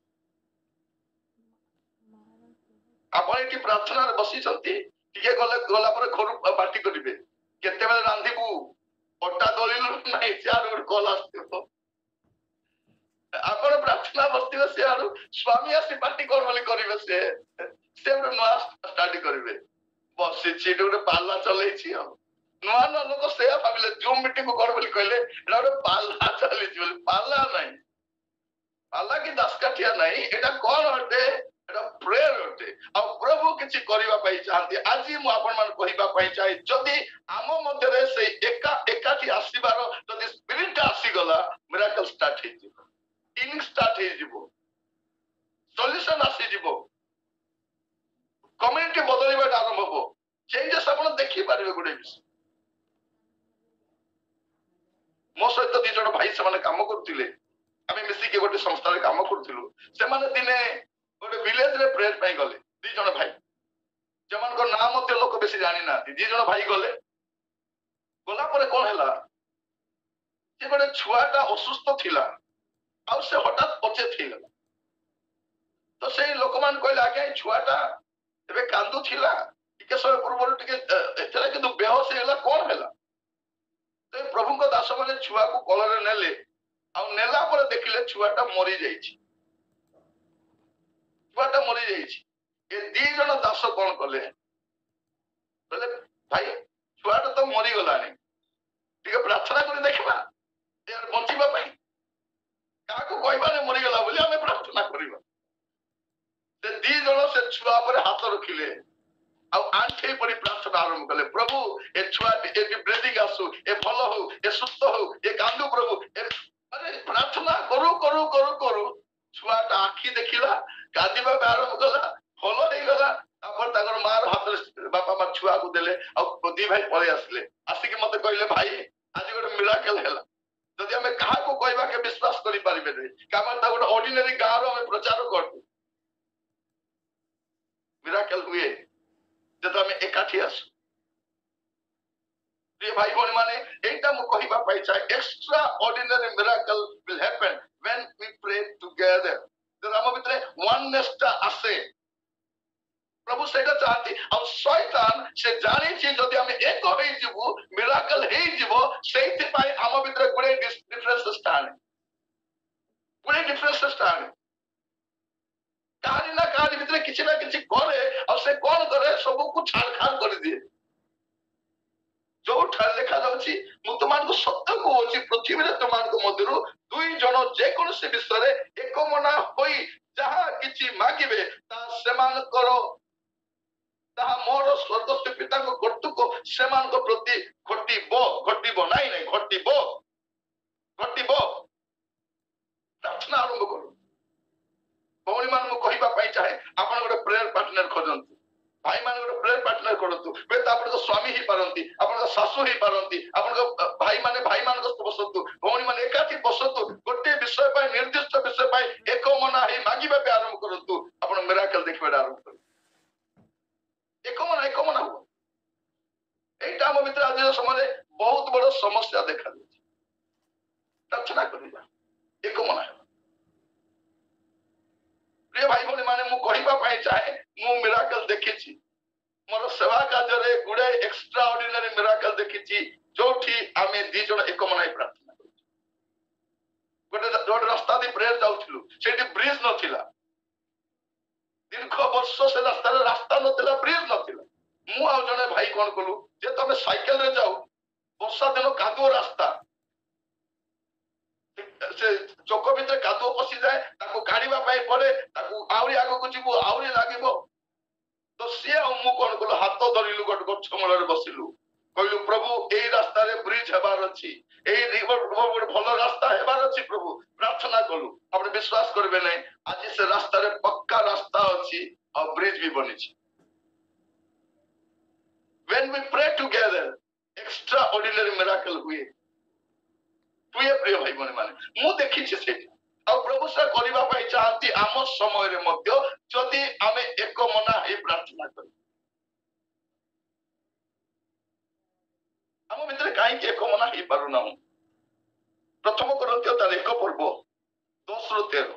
आपण एटी प्रार्थना रे बसी छथि टिके गला पर घर पार्टी करिवे केते बेले रांधीबू अटा दलिल नाही चार और कॉल आस्ते आपण प्रार्थना बस्तिवे से आरु स्वामी आसी पार्टी कर बोली करिवे से नुआ स्टार्ट करिवे बसी छी गोटे पाला चलै छी नुआ नुआ लोक से भाविले जूम मीटिंग को कर बोली कहले एटा गोटे पाला चली छी बोली पाला नाही पाला की दसकाठिया नाही एटा कोन हटे एटा प्रेयर हटे आ प्रभु किछि करिवा पाई चाहती आज मु आपण मान कहिबा पाई चाहे जदी आमो मध्य रे से एकाठी आसीबार जदी स्पिरिट आसी गला मिराकल स्टार्ट हे जिवो हीलिंग स्टार्ट हे जिवो सॉल्यूशन आसी जिवो कम्युनिटी बदलिबा आरंभ हो चेंजेस आपण देखि पारिबे गुडे विषय मो सहित 2 जण भाई से माने काम करथिले आमे मिसी के गोटे संस्था रे काम करथिलु से माने दिने गोटे विलेज रे प्रेयर पाई गले 2 जण भाई जमन को नाम मते लोक बेसी जानि ना 2 जण भाई गले गला परे कोन हैला से गोटे छुआटा असुस्थ थिला आ से हठात पचे थिला तो से लोक मान कहले आगे छुआटा एबे कांदु थिला टिके समय पूर्व टिके एतला कि बेहोश हैला कोन हैला तो प्रभु को दास माने छुआ को कलर नेले आ नेला पर देखिले छुआटा मरी जाईछि ଛୁଆଟା ମରି ଯାଇଛି। ଏ 2 ଜଣ ଦାସ କଣ କଲେ, କହିଲେ ଭାଇ ଛୁଆଟା ତ ମରିଗଲାଣି, ଟିକେ ପ୍ରାର୍ଥନା କରି ଦେଖିବା ବଞ୍ଚିବା ପାଇଁ। କାହାକୁ କହିବାନି ମରିଗଲା ବୋଲି, ଆମେ ପ୍ରାର୍ଥନା କରିବା। ସେ 2 ଜଣ ସେ ଛୁଆ ଉପରେ ହାତ ରଖିଲେ ଆଉ ଆଣ୍ଠେଇ ପଡି ପ୍ରାର୍ଥନା ଆରମ୍ଭ କଲେ। ପ୍ରଭୁ ଏ ଛୁଆ ବ୍ରେଦିଂ ଆସୁ, ଏ ଭଲ ହଉ, ଏ ସୁସ୍ଥ ହଉ, ଏ କାନ୍ଦୁ ପ୍ରଭୁ। ପ୍ରାର୍ଥନା କରୁ କରୁ କରୁ କରୁ ଛୁଆଟା ଆଖି ଦେଖିଲା, କାନ୍ଦିବାକୁ ଆରମ୍ଭ କଲା, ଭଲ ହେଇଗଲା। ତାପରେ ତାଙ୍କର ମାର ହାତରେ ବାପା ମା ଛୁଆକୁ ଦେଲେ ଆଉ 2 ଭାଇ ପଳେଇ ଆସିଲେ। ଆସିକି ମତେ କହିଲେ ଭାଇ ଆଜି ଗୋଟେ ମିରାକଲ ହେଲା। ଯଦି ଆମେ କାହାକୁ କହିବା କେ ବିଶ୍ୱାସ କରିପାରିବେନି, କାରଣ ତା ଗୋଟେ ଅର୍ଡିନାରୀ ଗାଁର ଆମେ ପ୍ରଚାର କରୁ। ମିରାକଲ ହୁଏ ଯେତେବେଳେ ଆମେ ଏକାଠି ଆସୁ। ପ୍ରିୟ ଭାଇ ଭଉଣୀ ମାନେ, ଏଇଟା ମୁଁ କହିବା ପାଇଁ ଚାହେଁ, extra ordinary miracle will happen when we pray together। ଯେତେବେଳେ ଆମ ଭିତରେ oneness ଟା ଆସେ, ପ୍ରଭୁ ସେଇଟା ଚାହାନ୍ତି। ଆଉ ଶୈତାନ ସେ ଜାଣିଛି ଯଦି ଆମେ ଏକ ହେଇଯିବୁ ମିରାକଲ ହେଇଯିବ, ସେଇଥିପାଇଁ ଆମ ଭିତରେ ଗୁଡେ ଡିଫରେନ୍ସେସ୍ ଆଣେ, କାହାରି ନା କାହାରି ଭିତରେ କିଛି ନା କିଛି କରେ। ଆଉ ସେ କଣ କରେ, ସବୁକୁ ଛାଡ ଖାଡ କରିଦିଏ। ଯୋଉଠାରେ ଦେଖାଯାଉଛି, ମୁଁ ତୁମମାନଙ୍କୁ ସତ୍ୟ କହୁଛି, ପୃଥିବୀରେ ତୁମମାନଙ୍କ ମଧ୍ୟରୁ 2 ଜଣ ଯେକୌଣସି ବିଷୟରେ ଏକମନା ହୋଇ ଯାହା କିଛି ମାଗିବେ ତାହା ସେମାନଙ୍କର, ତାହା ମୋର ସ୍ୱର୍ଗସ୍ଥ ପିତାଙ୍କ କର୍ତ୍ତୃକ ସେମାନଙ୍କ ପ୍ରତି ଘଟିବ ନାଇଁ ଘଟିବ। ପ୍ରାର୍ଥନା ଆରମ୍ଭ କରୁ। ଭଉଣୀ ମାନଙ୍କୁ କହିବା ପାଇଁ ଚାହେଁ, ଆପଣ ଗୋଟେ ପ୍ରେୟର ପାର୍ଟନର ଖୋଜନ୍ତୁ। ଭାଇ ମାନେ ଗୋଟେ ପ୍ରେୟର ପାର୍ଟନର କରନ୍ତୁ। ହୁଏତ ଆପଣଙ୍କ ସ୍ୱାମୀ ହେଇପାରନ୍ତି, ଆପଣଙ୍କ ଶାଶୁ ହେଇପାରନ୍ତି, ଆପଣଙ୍କ ଭାଇ ମାନଙ୍କ ବସନ୍ତୁ, ଭଉଣୀ ମାନେ ଏକାଠି ବସନ୍ତୁ, ଗୋଟିଏ ବିଷୟ ପାଇଁ, ନିର୍ଦ୍ଦିଷ୍ଟ ବିଷୟ ପାଇଁ ଏକମନା ହେଇ ମାଗିବା ପାଇଁ ଆରମ୍ଭ କରନ୍ତୁ। ଆପଣ ମିରାକଲ ଦେଖିବାଟା ଆରମ୍ଭ କରନ୍ତୁ। ଏକମନା ହୁଅ। এইটা ଆମ ଭିତରେ ଆଜିର ସମୟରେ ବହୁତ ବଡ ସମସ୍ୟା ଦେଖାଯାଉଛି। ପ୍ରାର୍ଥନା କରିବା, ଏକମନା ହେବା। ପ୍ରିୟ ଭାଇ ଭଉଣୀ ମାନେ, ମୁଁ କହିବା ପାଇଁ ଚାହେଁ, ମୁଁ ମିରାକଲ ଦେଖିଛି। ମୋର ସେବା କାର୍ଯ୍ୟରେ ଗୁଡେ ଏକ୍ସଟ୍ରା ଅର୍ଡିନାରୀ ମିରାକଲ ଦେଖିଛି, ଯୋଉଠି ଆମେ 2 ଜଣ ଏକମନା ହେଇ ପ୍ରାର୍ଥନା କରୁଛୁ। ଗୋଟେ ରାସ୍ତା ଦେଇ ପ୍ରେୟର ଯାଉଥିଲୁ, ସେଠି ବ୍ରିଜ ନଥିଲା। ଦୀର୍ଘ ବର୍ଷ ସେ ରାସ୍ତା ନଥିଲା, ବ୍ରିଜ ନଥିଲା। ମୁଁ ଆଉ ଜଣେ ଭାଇ କଣ କଲୁ, ଯେ ତମେ ସାଇକେଲ ରେ ଯାଉ, ବର୍ଷା ଦିନ କାଦୁଅ ରାସ୍ତା, ସେ ଚକ ଭିତରେ କାଦୁଅ ପଶିଯାଏ, ତାକୁ କାଢିବା ପାଇଁ ପଡେ, ତାକୁ ଆହୁରି ଆଗକୁ ଯିବୁ ଆହୁରି ଲାଗିବ। ତ ସିଏ ଆଉ ମୁଁ କଣ କଲୁ, ହାତ ଧରିଲୁ, ଗୋଟେ ଗଛ ମୂଳରେ ବସିଲୁ, କହିଲୁ ପ୍ରଭୁ ଏଇ ରାସ୍ତାରେ ବ୍ରିଜ ହେବାର ଅଛି, ଏଇ ଗୋଟେ ଭଲ ରାସ୍ତା ହେବାର ଅଛି ପ୍ରଭୁ। ପ୍ରାର୍ଥନା କଲୁ। ଆପଣ ବିଶ୍ୱାସ କରିବେ ନାହିଁ, ଆଜି ସେ ରାସ୍ତାରେ ପକ୍କା ରାସ୍ତା ଅଛି ଆଉ ବ୍ରିଜ ବି ବନିଛି। When we pray together, extraordinary miracle ହୁଏ। ପ୍ରିୟ ଭାଇ ଭଉଣୀ ମାନେ, ମୁଁ ଦେଖିଛି ସେଇଠି। ଆଉ ପ୍ରଭୁ ସେ କରିବା ପାଇଁ ଚାହାନ୍ତି ଆମ ସମୟରେ ମଧ୍ୟ, ଯଦି ଆମେ ଏକମନା ହେଇ ପ୍ରାର୍ଥନା କରୁ। ଆମ ଭିତରେ କାହିଁକି ଏକମନା ହେଇପାରୁନାହୁଁ? ପ୍ରଥମ କରନ୍ତୀୟ ତାର 1 ପର୍ବ 10-13,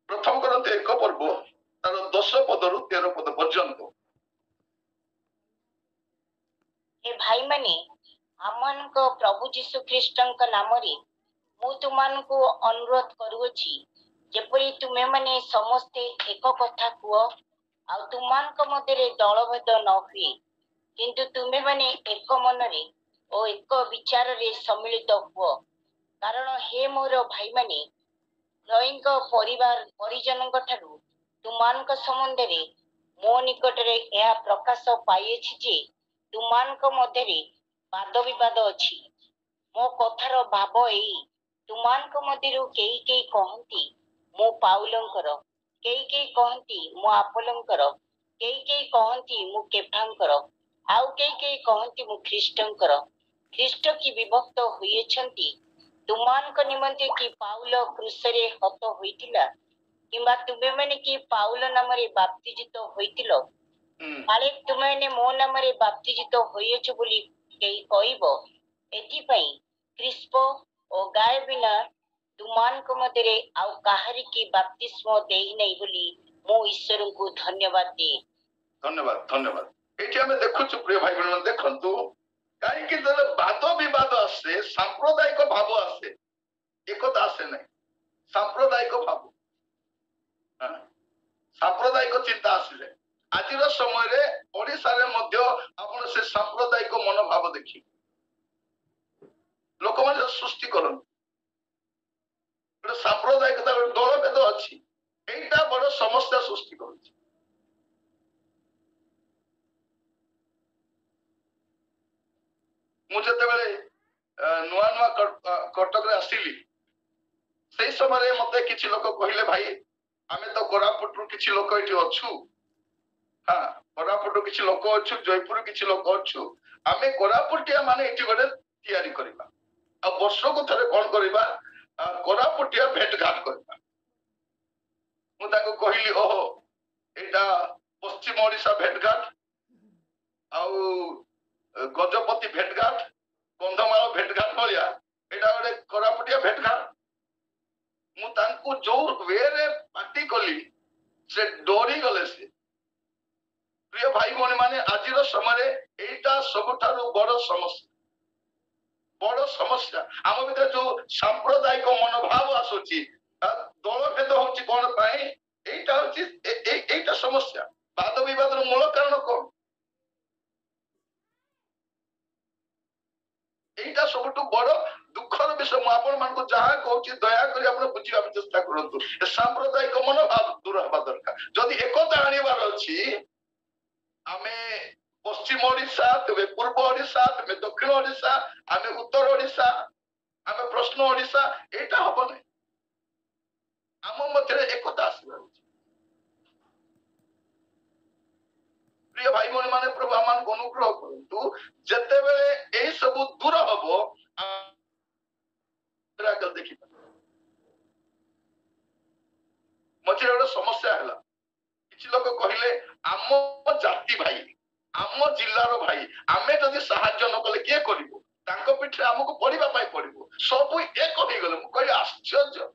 ପ୍ରଥମ କରନ୍ତୀୟ 1 ପର୍ବ ତାର 10 ପଦରୁ 13 ପଦ ପର୍ଯ୍ୟନ୍ତ। ଏ ଭାଇମାନେ, ଆମମାନଙ୍କ ପ୍ରଭୁ ଯୀଶୁ ଖ୍ରୀଷ୍ଟଙ୍କ ନାମରେ ମୁଁ ତୁମମାନଙ୍କୁ ଅନୁରୋଧ କରୁଅଛି, ଯେପରି ତୁମେମାନେ ସମସ୍ତେ ଏକ କଥା କୁହ, ଆଉ ତୁମମାନଙ୍କ ମଧ୍ୟରେ ଦଳଭେଦ ନ ହୁଏ, କିନ୍ତୁ ତୁମେମାନେ ଏକ ମନରେ ଓ ଏକ ବିଚାରରେ ସମ୍ମିଳିତ ହୁଅ। କାରଣ ହେ ମୋର ଭାଇମାନେ, କ୍ଲୋଇଙ୍କ ପରିଜନଙ୍କ ଠାରୁ ତୁମମାନଙ୍କ ସମ୍ବନ୍ଧରେ ମୋ ନିକଟରେ ଏହା ପ୍ରକାଶ ପାଇଅଛି ଯେ ତୁମମାନଙ୍କ ମଧ୍ୟରେ ବାଦବିବାଦ ଅଛି। ମୋ କଥାର ଭାବ ଏଇ, ତୁମମାନଙ୍କ ମଧ୍ୟରୁ କେହି କେହି କହନ୍ତି ମୁଁ ପାଉଲଙ୍କର, କେହି କେହି କହନ୍ତି ମୁଁ ଆପୋଲଙ୍କର, କେହି କେହି କହନ୍ତି ମୁଁ କେଫାଙ୍କର, ଆଉ କେହି କେହି କହନ୍ତି ମୁଁ ଖ୍ରୀଷ୍ଟଙ୍କର। ଖ୍ରୀଷ୍ଟ କି ବିଭକ୍ତ ହୋଇଅଛନ୍ତି? ତୁମମାନଙ୍କ ନିମନ୍ତେ କି ପାଉଲ କ୍ରୁଶରେ ହତ ହୋଇଥିଲା, କିମ୍ବା ତୁମେମାନେ କି ପାଉଲ ନାମରେ ବାପ୍ତିଜିତ ହୋଇଥିଲ? କାଳେ ତୁମେମାନେ ମୋ ନାମରେ ବାପ୍ତିଜିତ ହୋଇଅଛ ବୋଲି କେହି କହିବ। ଏଥିପାଇଁ କ୍ରିସ୍ପ ଓ ଗାୟ ବିନା ତୁମମାନଙ୍କ ମଧ୍ୟରେ ଆଉ କାହାରିକି ବାପ୍ତିସ୍ମ ଦେଇନାହିଁ ବୋଲି ମୁଁ ଈଶ୍ୱରଙ୍କୁ ଧନ୍ୟବାଦ ଦିଏ। ଧନ୍ୟବାଦ। ଏଇଠି ଆମେ ଦେଖୁଛୁ ପ୍ରିୟ ଭାଇ ଭଉଣୀ, ଦେଖନ୍ତୁ କାହିଁକି ବାଦ ବିବାଦ ଆସେ, ସାମ୍ପ୍ରଦାୟିକ ଭାବ ଆସେ, ଏକତା ଆସେ ନାହିଁ। ସାମ୍ପ୍ରଦାୟିକ ଭାବ, ସାମ୍ପ୍ରଦାୟିକ ଚିନ୍ତା ଆସିଲେ ଆଜିର ସମୟରେ ଓଡିଶାରେ ମଧ୍ୟ ଆପଣ ସେ ସାମ୍ପ୍ରଦାୟିକ ମନୋଭାବ ଦେଖିବେ ଲୋକମାନେ ସୃଷ୍ଟି କରନ୍ତି ଗୋଟେ ସାମ୍ପ୍ରଦାୟିକତା ଗୋଟେ ଦଳଭେଦ ଅଛି ଏଇଟା ବଡ ସମସ୍ୟା ସୃଷ୍ଟି କରୁଛି ମୁଁ ଯେତେବେଳେ ନୂଆ ନୂଆ କଟକରେ ଆସିଲି ସେଇ ସମୟରେ ମତେ କିଛି ଲୋକ କହିଲେ ଭାଇ ଆମେ ତ କୋରାପୁଟରୁ କିଛି ଲୋକ ଏଠି ଅଛୁ ହଁ କୋରାପୁଟରୁ କିଛି ଲୋକ ଅଛୁ ଜୟପୁର କିଛି ଲୋକ ଅଛୁ ଆମେ କୋରାପୁଟିଆ ମାନେ ଏଠି ଗୋଟେ ତିଆରି କରିବା ଆଉ ବର୍ଷକୁ ଥରେ କଣ କରିବା କୋରାପୁଟିଆ ଭେଟଘାଟ କରିବା ମୁଁ ତାଙ୍କୁ କହିଲି ଓହୋ ଏଇଟା ପଶ୍ଚିମ ଓଡିଶା ଭେଟଘାଟ ଆଉ ଗଜପତି ଭେଟଘାଟ କନ୍ଧମାଳ ଭେଟଘାଟ ଭଳିଆ ଏଇଟା ଗୋଟେ କୋରାପୁଟିଆ ଭେଟଘାଟ ମୁଁ ତାଙ୍କୁ ଯୋଉ ୱେରେ ପାର୍ଟି କଲି ସେ ଡରି ଗଲେ ସେ ପ୍ରିୟ ଭାଇ ଭଉଣୀ ମାନେ ଆଜିର ସମୟରେ ଏଇଟା ସବୁଠାରୁ ବଡ ସମସ୍ୟା ଆମ ଭିତରେ ଯୋଉ ସାମ୍ପ୍ରଦାୟିକ ମନୋଭାବ ଆସୁଛି ଦଳଭେଦ ହଉଛି କଣ ପାଇଁ ଏଇଟା ହଉଛି ଏଇଟା ସମସ୍ୟା ବାଦ ବିବାଦର ମୂଳ କାରଣ କଣ ଏଇଟା ସବୁଠୁ ବଡ ଦୁଃଖର ବିଷୟ ମୁଁ ଆପଣ ମାନଙ୍କୁ ଯାହା କହୁଛି ଦୟାକରି ଆପଣ ବୁଝିବା ପାଇଁ ଚେଷ୍ଟା କରନ୍ତୁ ସାମ୍ପ୍ରଦାୟିକ ମନୋଭାବ ଦୂର ହେବା ଦରକାର ଯଦି ଏକତା ଆଣିବାର ଅଛି ଆମେ ପଶ୍ଚିମ ଓଡିଶା ତେବେ ପୂର୍ବ ଓଡିଶା ତେବେ ଦକ୍ଷିଣ ଓଡିଶା ଆମେ ଉତ୍ତର ଓଡିଶା ଆମେ ପ୍ରଶ୍ନ ଓଡିଶା ଏଇଟା ହବ ନାହିଁ ଆମ ମଧ୍ୟରେ ଏକତା ଆସିବାର ଅଛି ପ୍ରିୟ ଭାଇ ଭଉଣୀ ମାନେ ପ୍ରଭୁ ଆମମାନଙ୍କୁ ଅନୁଗ୍ରହ କରନ୍ତୁ ଯେତେବେଳେ ଏଇ ସବୁ ଦୂର ହବ ଦେଖିବା ମଝିରେ ଗୋଟେ ସମସ୍ୟା ହେଲା କିଛି ଲୋକ କହିଲେ ଆମ ଜାତି ଭାଇ ଆମ ଜିଲ୍ଲାର ଭାଇ ଆମେ ଯଦି ସାହାଯ୍ୟ ନ କଲେ କିଏ କରିବ ତାଙ୍କ ପିଠିରେ ଆମକୁ ପଡିବା ପାଇଁ ପଡିବ ସବୁ ଏକ ହେଇଗଲେ ମୁଁ କହିଲି ଆଶ୍ଚର୍ଯ୍ୟ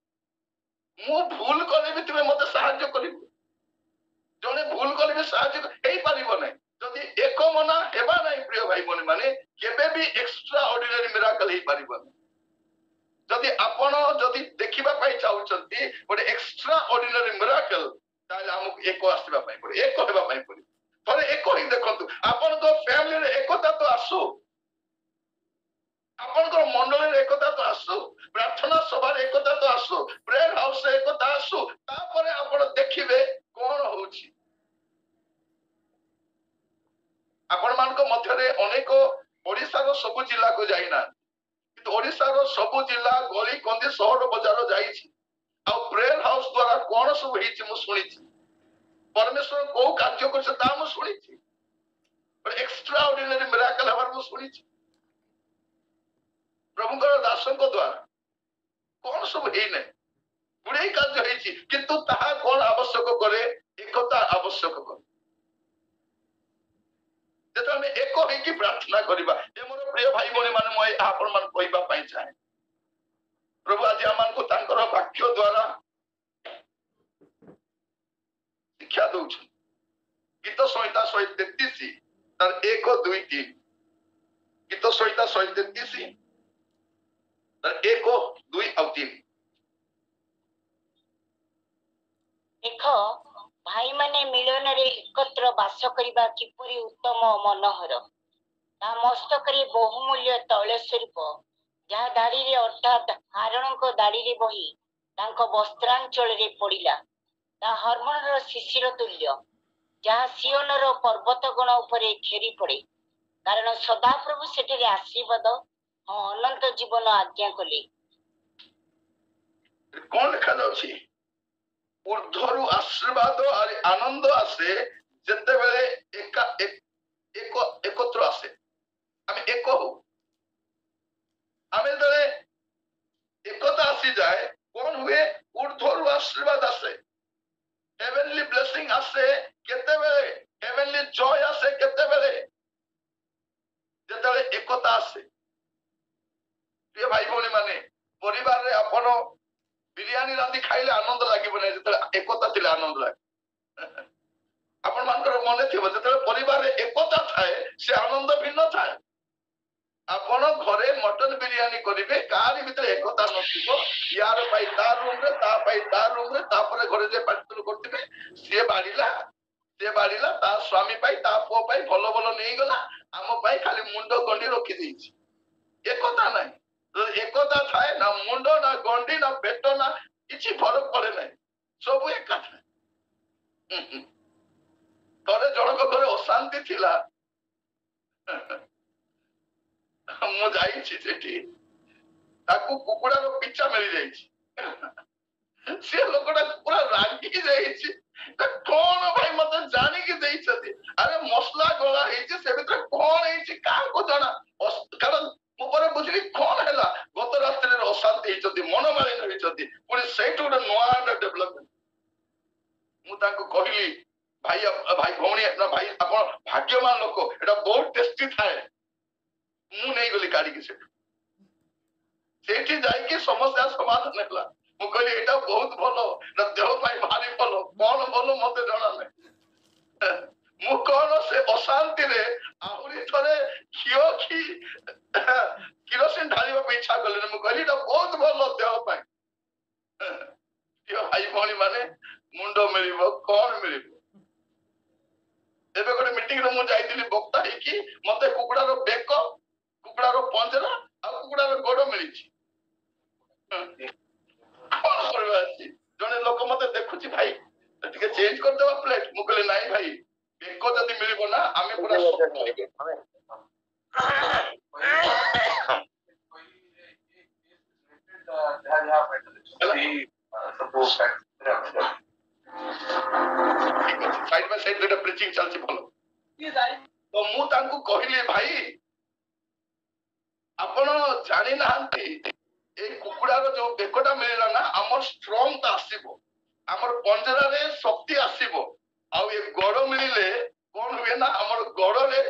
ମୁଁ ଭୁଲ କଲେ ବି ତୁମେ ମତେ ସାହାଯ୍ୟ କରିବ ଜଣେ ଭୁଲ କଲେ ବି ସାହାଯ୍ୟ ହେଇପାରିବ ନାହିଁ ଯଦି ଏକ ମନା ହେବା ନାହିଁ ପ୍ରିୟ ଭାଇ ଭଉଣୀ ମାନେ କେବେ ବି ଏକ୍ସଟ୍ରା ଅର୍ଡିନାରୀ ମିରାକଲ ହେଇପାରିବନି ଯଦି ଆପଣ ଯଦି ଦେଖିବା ପାଇଁ ଚାହୁଁଛନ୍ତି ଗୋଟେ ଏକ୍ସଟ୍ରା ଅର୍ଡିନାରୀ ମିରାକଲ ତାହେଲେ ଆମକୁ ଏକ ଆସିବା ପାଇଁ ପଡିବ ଏକ ହେବା ପାଇଁ ପଡିବ ଥରେ ଏକ ହିଁ ଦେଖନ୍ତୁ ଆପଣଙ୍କ ଫ୍ୟାମିଲିରେ ଏକତା ତ ଆସୁ ଆପଣଙ୍କର ମଣ୍ଡଳୀରେ ଏକତା ତ ଆସୁ ପ୍ରାର୍ଥନା ସଭାରେ ଏକତା ତ ଆସୁ ପ୍ରେୟର ହାଉସରେ ଏକତା ଆସୁ ତାପରେ ଆପଣ ଦେଖିବେ କଣ ହଉଛି ଆପଣ ମାନଙ୍କ ମଧ୍ୟରେ ଅନେକ ଓଡିଶାର ସବୁ ଜିଲ୍ଲାକୁ ଯାଇନାହାନ୍ତି କିନ୍ତୁ ଓଡିଶାର ସବୁ ଜିଲ୍ଲା ଗଳି କନ୍ଦି ସହର ବଜାର ଯାଇଛି ଆଉ ପ୍ରେୟର ହାଉସ ଦ୍ଵାରା କଣ ସବୁ ହେଇଛି ମୁଁ ଶୁଣିଛି ପରମେଶ୍ୱର କୋଉ କାର୍ଯ୍ୟ କରୁছে ତା ମୁଁ ଶୁଣିଛି ଏକ୍ସଟ୍ରା ଅର୍ଡିନାରୀ ମିରାକଲ ହେବାର ମୁଁ ଶୁଣିଛି ପ୍ରଭୁଙ୍କର ଦାସଙ୍କ ଦ୍ଵାରା କଣ ସବୁ ହେଇନାହିଁ ଗୁଡେ କାର୍ଯ୍ୟ ହେଇଛି କିନ୍ତୁ ତାହା କଣ ଆବଶ୍ୟକ କରେ ଏକତା ଆବଶ୍ୟକ କରେ ଯେତେବେଳେ ଆମେ ଏକ ହେଇକି ପ୍ରାର୍ଥନା କରିବା ଏ ମୋର ପ୍ରିୟ ଭାଇ ଭଉଣୀ ମାନେ ମୁଁ ଆପଣ ମାନଙ୍କୁ କହିବା ପାଇଁ ଚାହେଁ ପ୍ରଭୁ ଆଜି ଆମମାନଙ୍କୁ ତାଙ୍କର ବାକ୍ୟ ଦ୍ଵାରା ଶିକ୍ଷା ଦଉଛନ୍ତି ଗୀତ ସଂହିତା 133 ତାର 1 2 3 ଗୀତ ସଂହିତା 133 ତାର 1 2 ଆଉ 3 ଦେଖ ଭାଇମାନେ ମିଳନରେ ଏକତ୍ର ବାସ କରିବା କିପରି ଉତ୍ତମ ମନୋହର ତା ମସ୍ତକରେ ବହୁମୂଲ୍ୟ ତୈଳ ସ୍ୱରୂପ ଯାହା ଦାଢିରେ ଅର୍ଥାତ୍ ହାରଣଙ୍କ ଦାଢିରେ ବହି ତାଙ୍କ ବସ୍ତ୍ରାଞ୍ଚଳରେ ପଡିଲା ତା ହର୍ମୋନର ଶିଶିର ତୁଲ୍ୟ ଯାହା ସିଓନର ପର୍ବତ ଗଣ ଉପରେ ଘେରି ପଡେ କାରଣ ସଦାପ୍ରଭୁ ସେଠାରେ ଆଶୀର୍ବାଦ ହଁ ଅନନ୍ତ ଜୀବନ ଆଜ୍ଞା କଲେ କଣ ଲେଖାଯାଉଛି ঊର୍ଧ୍ୱରୁ ଆଶୀର୍ବାଦ ଆନନ୍ଦ ଆସେ ଯେତେବେଳେ ଏକତ୍ର ଆସେ ଆମେ ଏକ ହଉ ଆମେ ଯେତେବେଳେ ଏକତା ଆସିଯାଏ କଣ ହୁଏ ঊର୍ଧ୍ୱରୁ ଆଶୀର୍ବାଦ ଆସେ ହେଭେନଲି ବ୍ଲେସିଂ ଆସେ କେତେବେଳେ ହେଭେନଲି ଜୟ ଆସେ କେତେବେଳେ ଯେତେବେଳେ ଏକତା ଆସେ ପ୍ରିୟ ଭାଇ ଭଉଣୀ ମାନେ ପରିବାରରେ ଆପଣ ବିରିୟାନୀ ରାନ୍ଧି ଖାଇଲେ ଆନନ୍ଦ ଲାଗିବ ନାହିଁ ଯେତେବେଳେ ଏକତା ଥିଲେ ଆନନ୍ଦ ଲାଗେ ଆପଣ ମାନଙ୍କର ମନେ ଥିବ ଯେତେବେଳେ ପରିବାରରେ ଏକତା ଥାଏ ସେ ଆନନ୍ଦ ଭିନ୍ନ ଥାଏ ଆପଣ ଘରେ ମଟନ ବିରିୟାନୀ କରିବେ କାହାରି ଭିତରେ ଏକତା ନଥିବ ୟାର ପାଇଁ ତା ରୁମରେ ତା ପାଇଁ ତା ରୁମରେ ତାପରେ ଘରେ ଯେ ପାର୍ଟିତୁଲ କରୁଥିବେ ସିଏ କାଢିଲା ତା ସ୍ୱାମୀ ପାଇଁ ତା ପୁଅ ପାଇଁ ଭଲ ଭଲ ନେଇଗଲା, ଆମ ପାଇଁ ଖାଲି ମୁଣ୍ଡ ଗଣ୍ଡି ରଖିଦେଇଛି। ଏକତା ନାହିଁ। ଏକତା ଥାଏ ନା ମୁଣ୍ଡ ନା ଗଣ୍ଡି ନା ପେଟ ନା କିଛି ଫରକ ପଡେ ନାହିଁ, ସବୁ ଏକା ଥାଏ। ଥରେ ଜଣଙ୍କ ଘରେ ଅଶାନ୍ତି ଥିଲା, ମୁଁ ଯାଇଛି ସେଠି, ତାକୁ କୁକୁଡ଼ାର ପିଛା ମିଳିଯାଇଛି। ସେ ଲୋକଟା ପୁରା ରାଗି ଯାଇଛି, କଣ ଭାଇ ମତେ ଜାଣିକି ଦେଇଛନ୍ତି, ଆରେ ମସଲା ଗୋଳା ହେଇଛି ସେ ଭିତରେ କଣ ହେଇଛି କାହାକୁ ଜଣା। କାରଣ ମୁଁ ପରେ ବୁଝିଲି କଣ ହେଲା, ଗତ ରାତ୍ରିରେ ଅଶାନ୍ତି ହେଇଛନ୍ତି, ମନମାଳିନ ହେଇଛନ୍ତି, ପୁଣି ସେଇଠୁ ଗୋଟେ ନୂଆ ଡେଭଲପମେଣ୍ଟ। ମୁଁ ତାଙ୍କୁ କହିଲି ଭାଇ ଭାଇ ଭଉଣୀ ଭାଇ ଆପଣ ଭାଗ୍ୟବାନ ଲୋକ, ଏଟା ବହୁତ ଟେଷ୍ଟି ଥାଏ। ମୁଁ ନେଇଗଲି କାଢିକି ସେଠୁ, ସେଇଠି ଯାଇକି ସମସ୍ୟା ସମାଧାନ ହେଲା। ମୁଁ କହିଲି ଏଇଟା ବହୁତ ଭଲ, ଏଟା ଦେହ ପାଇଁ ଭାରି ଭଲ, କଣ ଭଲ ମତେ ଜଣା ନାହିଁ। ମୁଁ କଣ ସେ ଅଶାନ୍ତିରେ ଆହୁରି ଥରେ କିରୋସିନ ଢାଳିବାକୁ ଇଚ୍ଛା କଲିନି। ମୁଁ କହିଲି ଏଇଟା ବହୁତ ଭଲ ଦେହ ପାଇଁ। ଭାଇ ଭଉଣୀ ମାନେ ମୁଣ୍ଡ ମିଳିବ କଣ ମିଳିବ। ଏବେ ଗୋଟେ ମିଟିଂରେ ମୁଁ ଯାଇଥିଲି ବକ୍ତା ହେଇକି, ମତେ କୁକୁଡାର ବେକ, କୁକୁଡାର ପଞ୍ଜରା ଆଉ କୁକୁଡାର ଗୋଡ ମିଳିଛି। କଣ କରିବା ଅଛି, ଜଣେ ଲୋକ ମତେ ଦେଖୁଛି ଭାଇ ଟିକେ ଚେଞ୍ଜ କରିଦେବା ପ୍ଲେଟ। ମୁଁ କହିଲି ନାଇଁ ଭାଇ, ବେକ ଯଦି ମିଳିବ ନା ଆମେ ପୁରା ସାଇଡ ବାଇ ସାଇଡ ଦୁଇଟା ପ୍ରିଚିଂ ଚାଲିଛି ଭଲ। ତ ମୁଁ ତାଙ୍କୁ କହିଲି ଭାଇ ଆପଣ ଜାଣିନାହାନ୍ତି, ଏଇ କୁକୁଡାର ଯୋଉ ବେକଟା ମିଳିଲା ନା ଆମର ଷ୍ଟ୍ରଙ୍ଗ ଆସିବ, ଆମର ପଞ୍ଜରାରେ ଶକ୍ତି ଆସିବ। ଆଉ ଏ ଗୋଡ ମିଳିଲେ କଣ ହୁଏ ନା ଆମର ଗୋଡରେ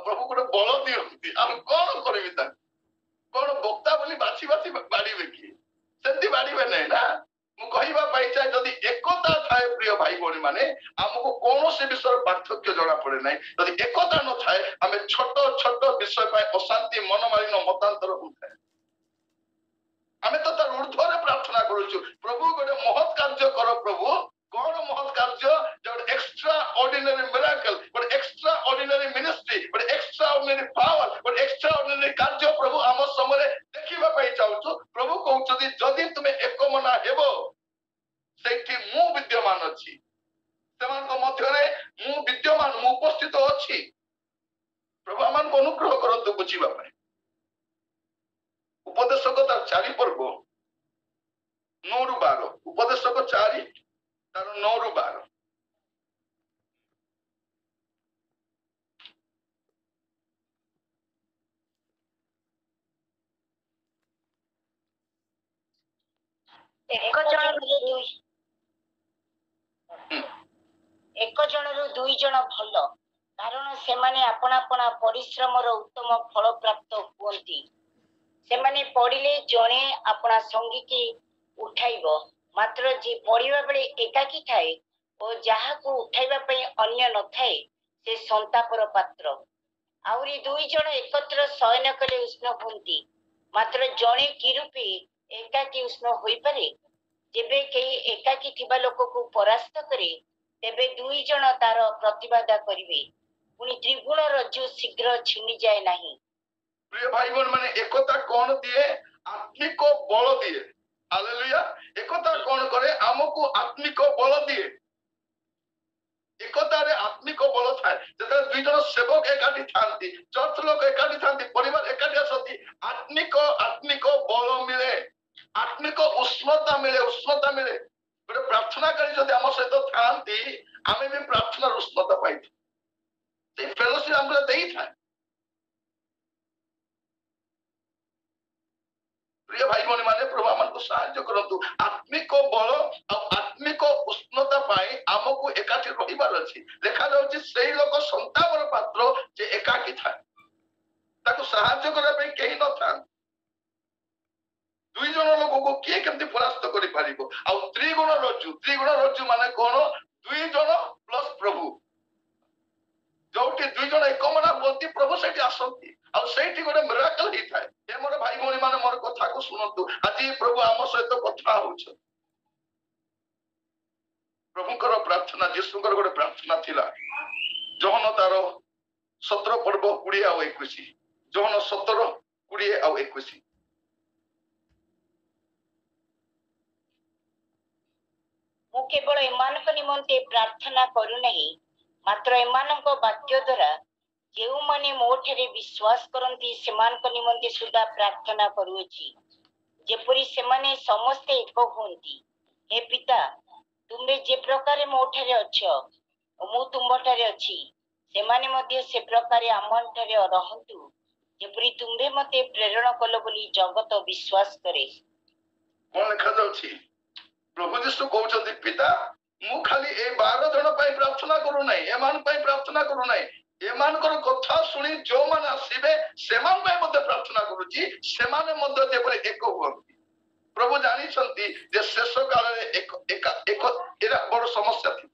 ପ୍ରଭୁ ଗୋଟେ ବଳ ଦିଅନ୍ତି। ଆମେ କଣ କରିବି, ତାଙ୍କୁ କଣ ବକ୍ତା ବୋଲି ବାଛି ବାଛି ବାଡିବେ କି? ସେମିତି ବାଡିବେ ନାହିଁ ନା। ମୁଁ କହିବା ପାଇଁ ଚାହେଁ ଯଦି ଏକତା ଥାଏ ପ୍ରିୟ ଭାଇ ଭଉଣୀ ମାନେ, ଆମକୁ କୌଣସି ବିଷୟରେ ପାର୍ଥକ୍ୟ ଜଣା ପଡେ ନାହିଁ। ଯଦି ଏକତା ନଥାଏ ଆମେ ଛୋଟ ଛୋଟ ବିଷୟ ପାଇଁ ଅଶାନ୍ତି, ମନମାଳିନ, ମତାନ୍ତର ହୋଇଥାଏ। ଆମେ ତ ତାର ଊର୍ଦ୍ଧ୍ୱରେ ପ୍ରାର୍ଥନା କରୁଛୁ, ପ୍ରଭୁ ଗୋଟେ ମହତ୍ କାର୍ଯ୍ୟ କର। ପ୍ରଭୁ କଣ ମହତ୍ କାର୍ଯ୍ୟ? ଗୋଟେ ଏକ୍ସଟ୍ରା ଅର୍ଡିନାରୀ ମିରାକଲ, ଗୋଟେ ଏକ୍ସଟ୍ରା ଅର୍ଡିନାରୀ ମିନିଷ୍ଟ୍ରି, ଗୋଟେ ଏକ୍ସଟ୍ରା ଅର୍ଡିନାରୀ ପାୱାର, ଗୋଟେ ଏକ୍ସଟ୍ରା ଅର୍ଡିନାରୀ କାର୍ଯ୍ୟ ପ୍ରଭୁ ଆମ ସମୟରେ ଦେଖିବା ପାଇଁ ଚାହୁଁଛୁ। ପ୍ରଭୁ କହୁଛନ୍ତି ଯଦି ତୁମେ ଏକମନା ହେବ ସେଇଠି ମୁଁ ବିଦ୍ୟମାନ ଅଛି, ସେମାନଙ୍କ ମଧ୍ୟରେ ମୁଁ ବିଦ୍ୟମାନ, ମୁଁ ଉପସ୍ଥିତ ଅଛି। ପ୍ରଭୁ ଆମମାନଙ୍କୁ ଅନୁଗ୍ରହ କରନ୍ତୁ ବୁଝିବା ପାଇଁ। ଉପଦେଶକ ତାର 4 ପର୍ବ 9 ରୁ 12, ଉପଦେଶକ 4 ତାର 9 ରୁ 12। ଏକ ଜଣରୁ 2 ଜଣ ଭଲ, କାରଣ ସେମାନେ ଆପଣା ଆପଣା ପରିଶ୍ରମର ଉତ୍ତମ ଫଳ ପ୍ରାପ୍ତ ହୁଅନ୍ତି। ସେମାନେ ପଡ଼ିଲେ ଜଣେ ଆପଣା ସଙ୍ଗୀକି ଉଠାଇବ, ମାତ୍ର ଯିଏ ପଡ଼ିବା ବେଳେ ଏକାକୀ ଥାଏ ଓ ଯାହାକୁ ଉଠାଇବା ପାଇଁ ଅନ୍ୟ ନଥାଏ ସେ ସନ୍ତାପର ପାତ୍ର। ଆହୁରି 2 ଜଣ ଏକତ୍ର ଶୟନ କଲେ ଉଷ୍ଣ ହୁଅନ୍ତି, ମାତ୍ର ଜଣେ କିରୂପେ ଏକାକୀ ଉଷ୍ଣ ହୋଇପାରେ? ଯେବେ କେହି ଏକାକୀ ଥିବା ଲୋକକୁ ପରାସ୍ତ କରେ, ତେବେ 2 ଜଣ ତାର ପ୍ରତିବାଦ କରିବେ। ପୁଣି ତ୍ରିଗୁଣ ରଜ୍ଜୁ ଶୀଘ୍ର ଛିଣ୍ଡିଯାଏ ନାହିଁ। ପ୍ରିୟ ଭାଇ ଭଉଣୀ ମାନେ ଏକତା କଣ ଦିଏ? ଆତ୍ମିକ ବଳ ଦିଏ। ହାଲେଲୁୟା। ଏକତା କଣ କରେ? ଆମକୁ ଆତ୍ମିକ ବଳ ଦିଏ। ଏକତାରେ ଆତ୍ମିକ ବଳ ଥାଏ। ଯେତେବେଳେ 2 ଜଣ ସେବକ ଏକାଠି ଥାନ୍ତି, ଚର୍ଚ୍ଚ ଲୋକ ଏକାଠି ଥାନ୍ତି, ପରିବାର ଏକାଠି ଆସନ୍ତି, ଆତ୍ମିକ ବଳ ମିଳେ, ଆତ୍ମିକ ଉଷ୍ଣତା ମିଳେ, ଉଷ୍ଣତା ମିଳେ। ଗୋଟେ ପ୍ରାର୍ଥନାକାରୀ ଯଦି ଆମ ସହିତ ଥାନ୍ତି, ଆମେ ବି ପ୍ରାର୍ଥନାର ଉଷ୍ଣତା ପାଇଥାଉ। ସେଇ ଫେଲୋସିପ ଆମକୁ ଦେଇଥାଏ। ପ୍ରିୟ ଭାଇ ଭଉଣୀ ମାନେ ପ୍ରଭୁ ଆମକୁ ସାହାଯ୍ୟ କରନ୍ତୁ। ଆତ୍ମିକ ବଳ ଆଉ ଆତ୍ମିକ ଉଷ୍ଣତା ପାଇଁ ଆମକୁ ଏକାଠି ରହିବାର ଅଛି। ଦେଖାଯାଉଛି ସେଇ ଲୋକ ସନ୍ତାପର ପାତ୍ର ଯେ ଏକାକୀ ଥାଏ, ତାକୁ ସାହାଯ୍ୟ କରିବା ପାଇଁ କେହି ନଥାନ୍ତି। 2 ଜଣ ଲୋକକୁ କିଏ କେମିତି ପରାସ୍ତ କରିପାରିବ? ଆଉ ତ୍ରିଗୁଣ ରଜ୍ଜୁ ମାନେ କଣ? 2 ଜଣ ପ୍ଲସ ପ୍ରଭୁ। ଯୋଉଠି 2 ଜଣ ଏକମନା ହୁଅନ୍ତି ପ୍ରଭୁ ସେଇଠି ଆସନ୍ତି, ଆଉ ସେଇଠି ଗୋଟେ ମିରାକଲ ହେଇଥାଏ। ଏ ମୋର ଭାଇ ଭଉଣୀ ମାନେ ମୋର କଥାକୁ ଶୁଣନ୍ତୁ। ଆଜି ପ୍ରଭୁ ଆମ ସହିତ କଥା ହଉଛନ୍ତି। प्रभुଙ୍କର प्रार्थना जीशुଙ୍କର ଗୋଟେ प्रार्थना थिला जहन तार 17 पर्व 20 ଆଉ 21 जहन 17 20 ଆଉ 21 ମୁଁ କେବଳ ଏମାନଙ୍କ ନିମନ୍ତେ ପ୍ରାର୍ଥନା କରୁନାହିଁ ମାତ୍ର ଏମାନଙ୍କ ବାକ୍ୟ ଦ୍ୱାରା ଯେଉଁମାନେ ମୋଠାରେ ବିଶ୍ୱାସ କରନ୍ତି ସେମାନଙ୍କ ନିମନ୍ତେ ସୁଦ୍ଧା ପ୍ରାର୍ଥନା କରୁଅଛି ଯେପରି ସେମାନେ ସମସ୍ତେ ଏକ ହୁଅନ୍ତି। ହେ ପିତା, ତୁମେ ଯେ ପ୍ରକାରେ ମୋଠାରେ ଅଛ ଓ ମୁଁ ତୁମଠାରେ ଅଛି ସେମାନେ ମଧ୍ୟ ସେ ପ୍ରକାରେ ଆମଠାରେ ରହନ୍ତୁ ଯେପରି ତୁମ୍ଭେ ମତେ ପ୍ରେରଣ କଲ ବୋଲି ଜଗତ ବିଶ୍ୱାସ କରେ। କଣ ଲେଖା ଯାଉଛି? प्रभु जीशु कहते पिता मु खाली ए 12 जन पाई प्रार्थना करू नाही एमान पाई प्रार्थना करू नाही एमानकर कथा सुनी जो मान आसीबे सेमान पाई मते प्रार्थना करूची सेमाने मते जेपरे एक होंती। प्रभु जानी छंती जे शेष काल रे एक एक एक एरा बड़ समस्या थी।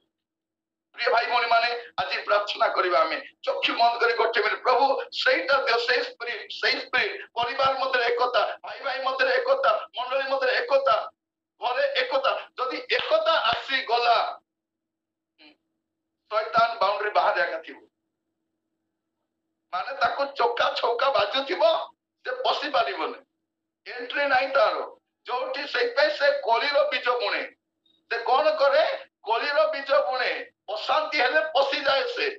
प्रिय भाई भौणी माने आज प्रार्थना करबा हमें चक्षु बंद करी गोटे मिनिट प्रभु सेटा दे सही स्पिरिट परिवार मते एकता भाई भाई मते एकता मंडली मते एकता घरे एकता जदि एकता आसी गला शैतान बाउंड्री बाहर जागा थिबो माने ताको चौका छौका बाजुथिबो से पसी पारिबोने एंट्री नाही तारो जोठी सेई पे से कोलीरो बीज बुणे से कोन करे कोलीरो बीज बुणे अशांति हेले पसी जाए से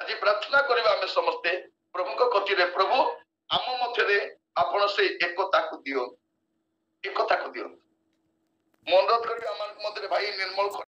आज प्रार्थना करबा हमें समस्ते प्रभु को कथिरे प्रभु आम मध्यरे आपण से एकता को दियो एकता को दियो मन अनुरोध करी आम मध्य भाई निर्मल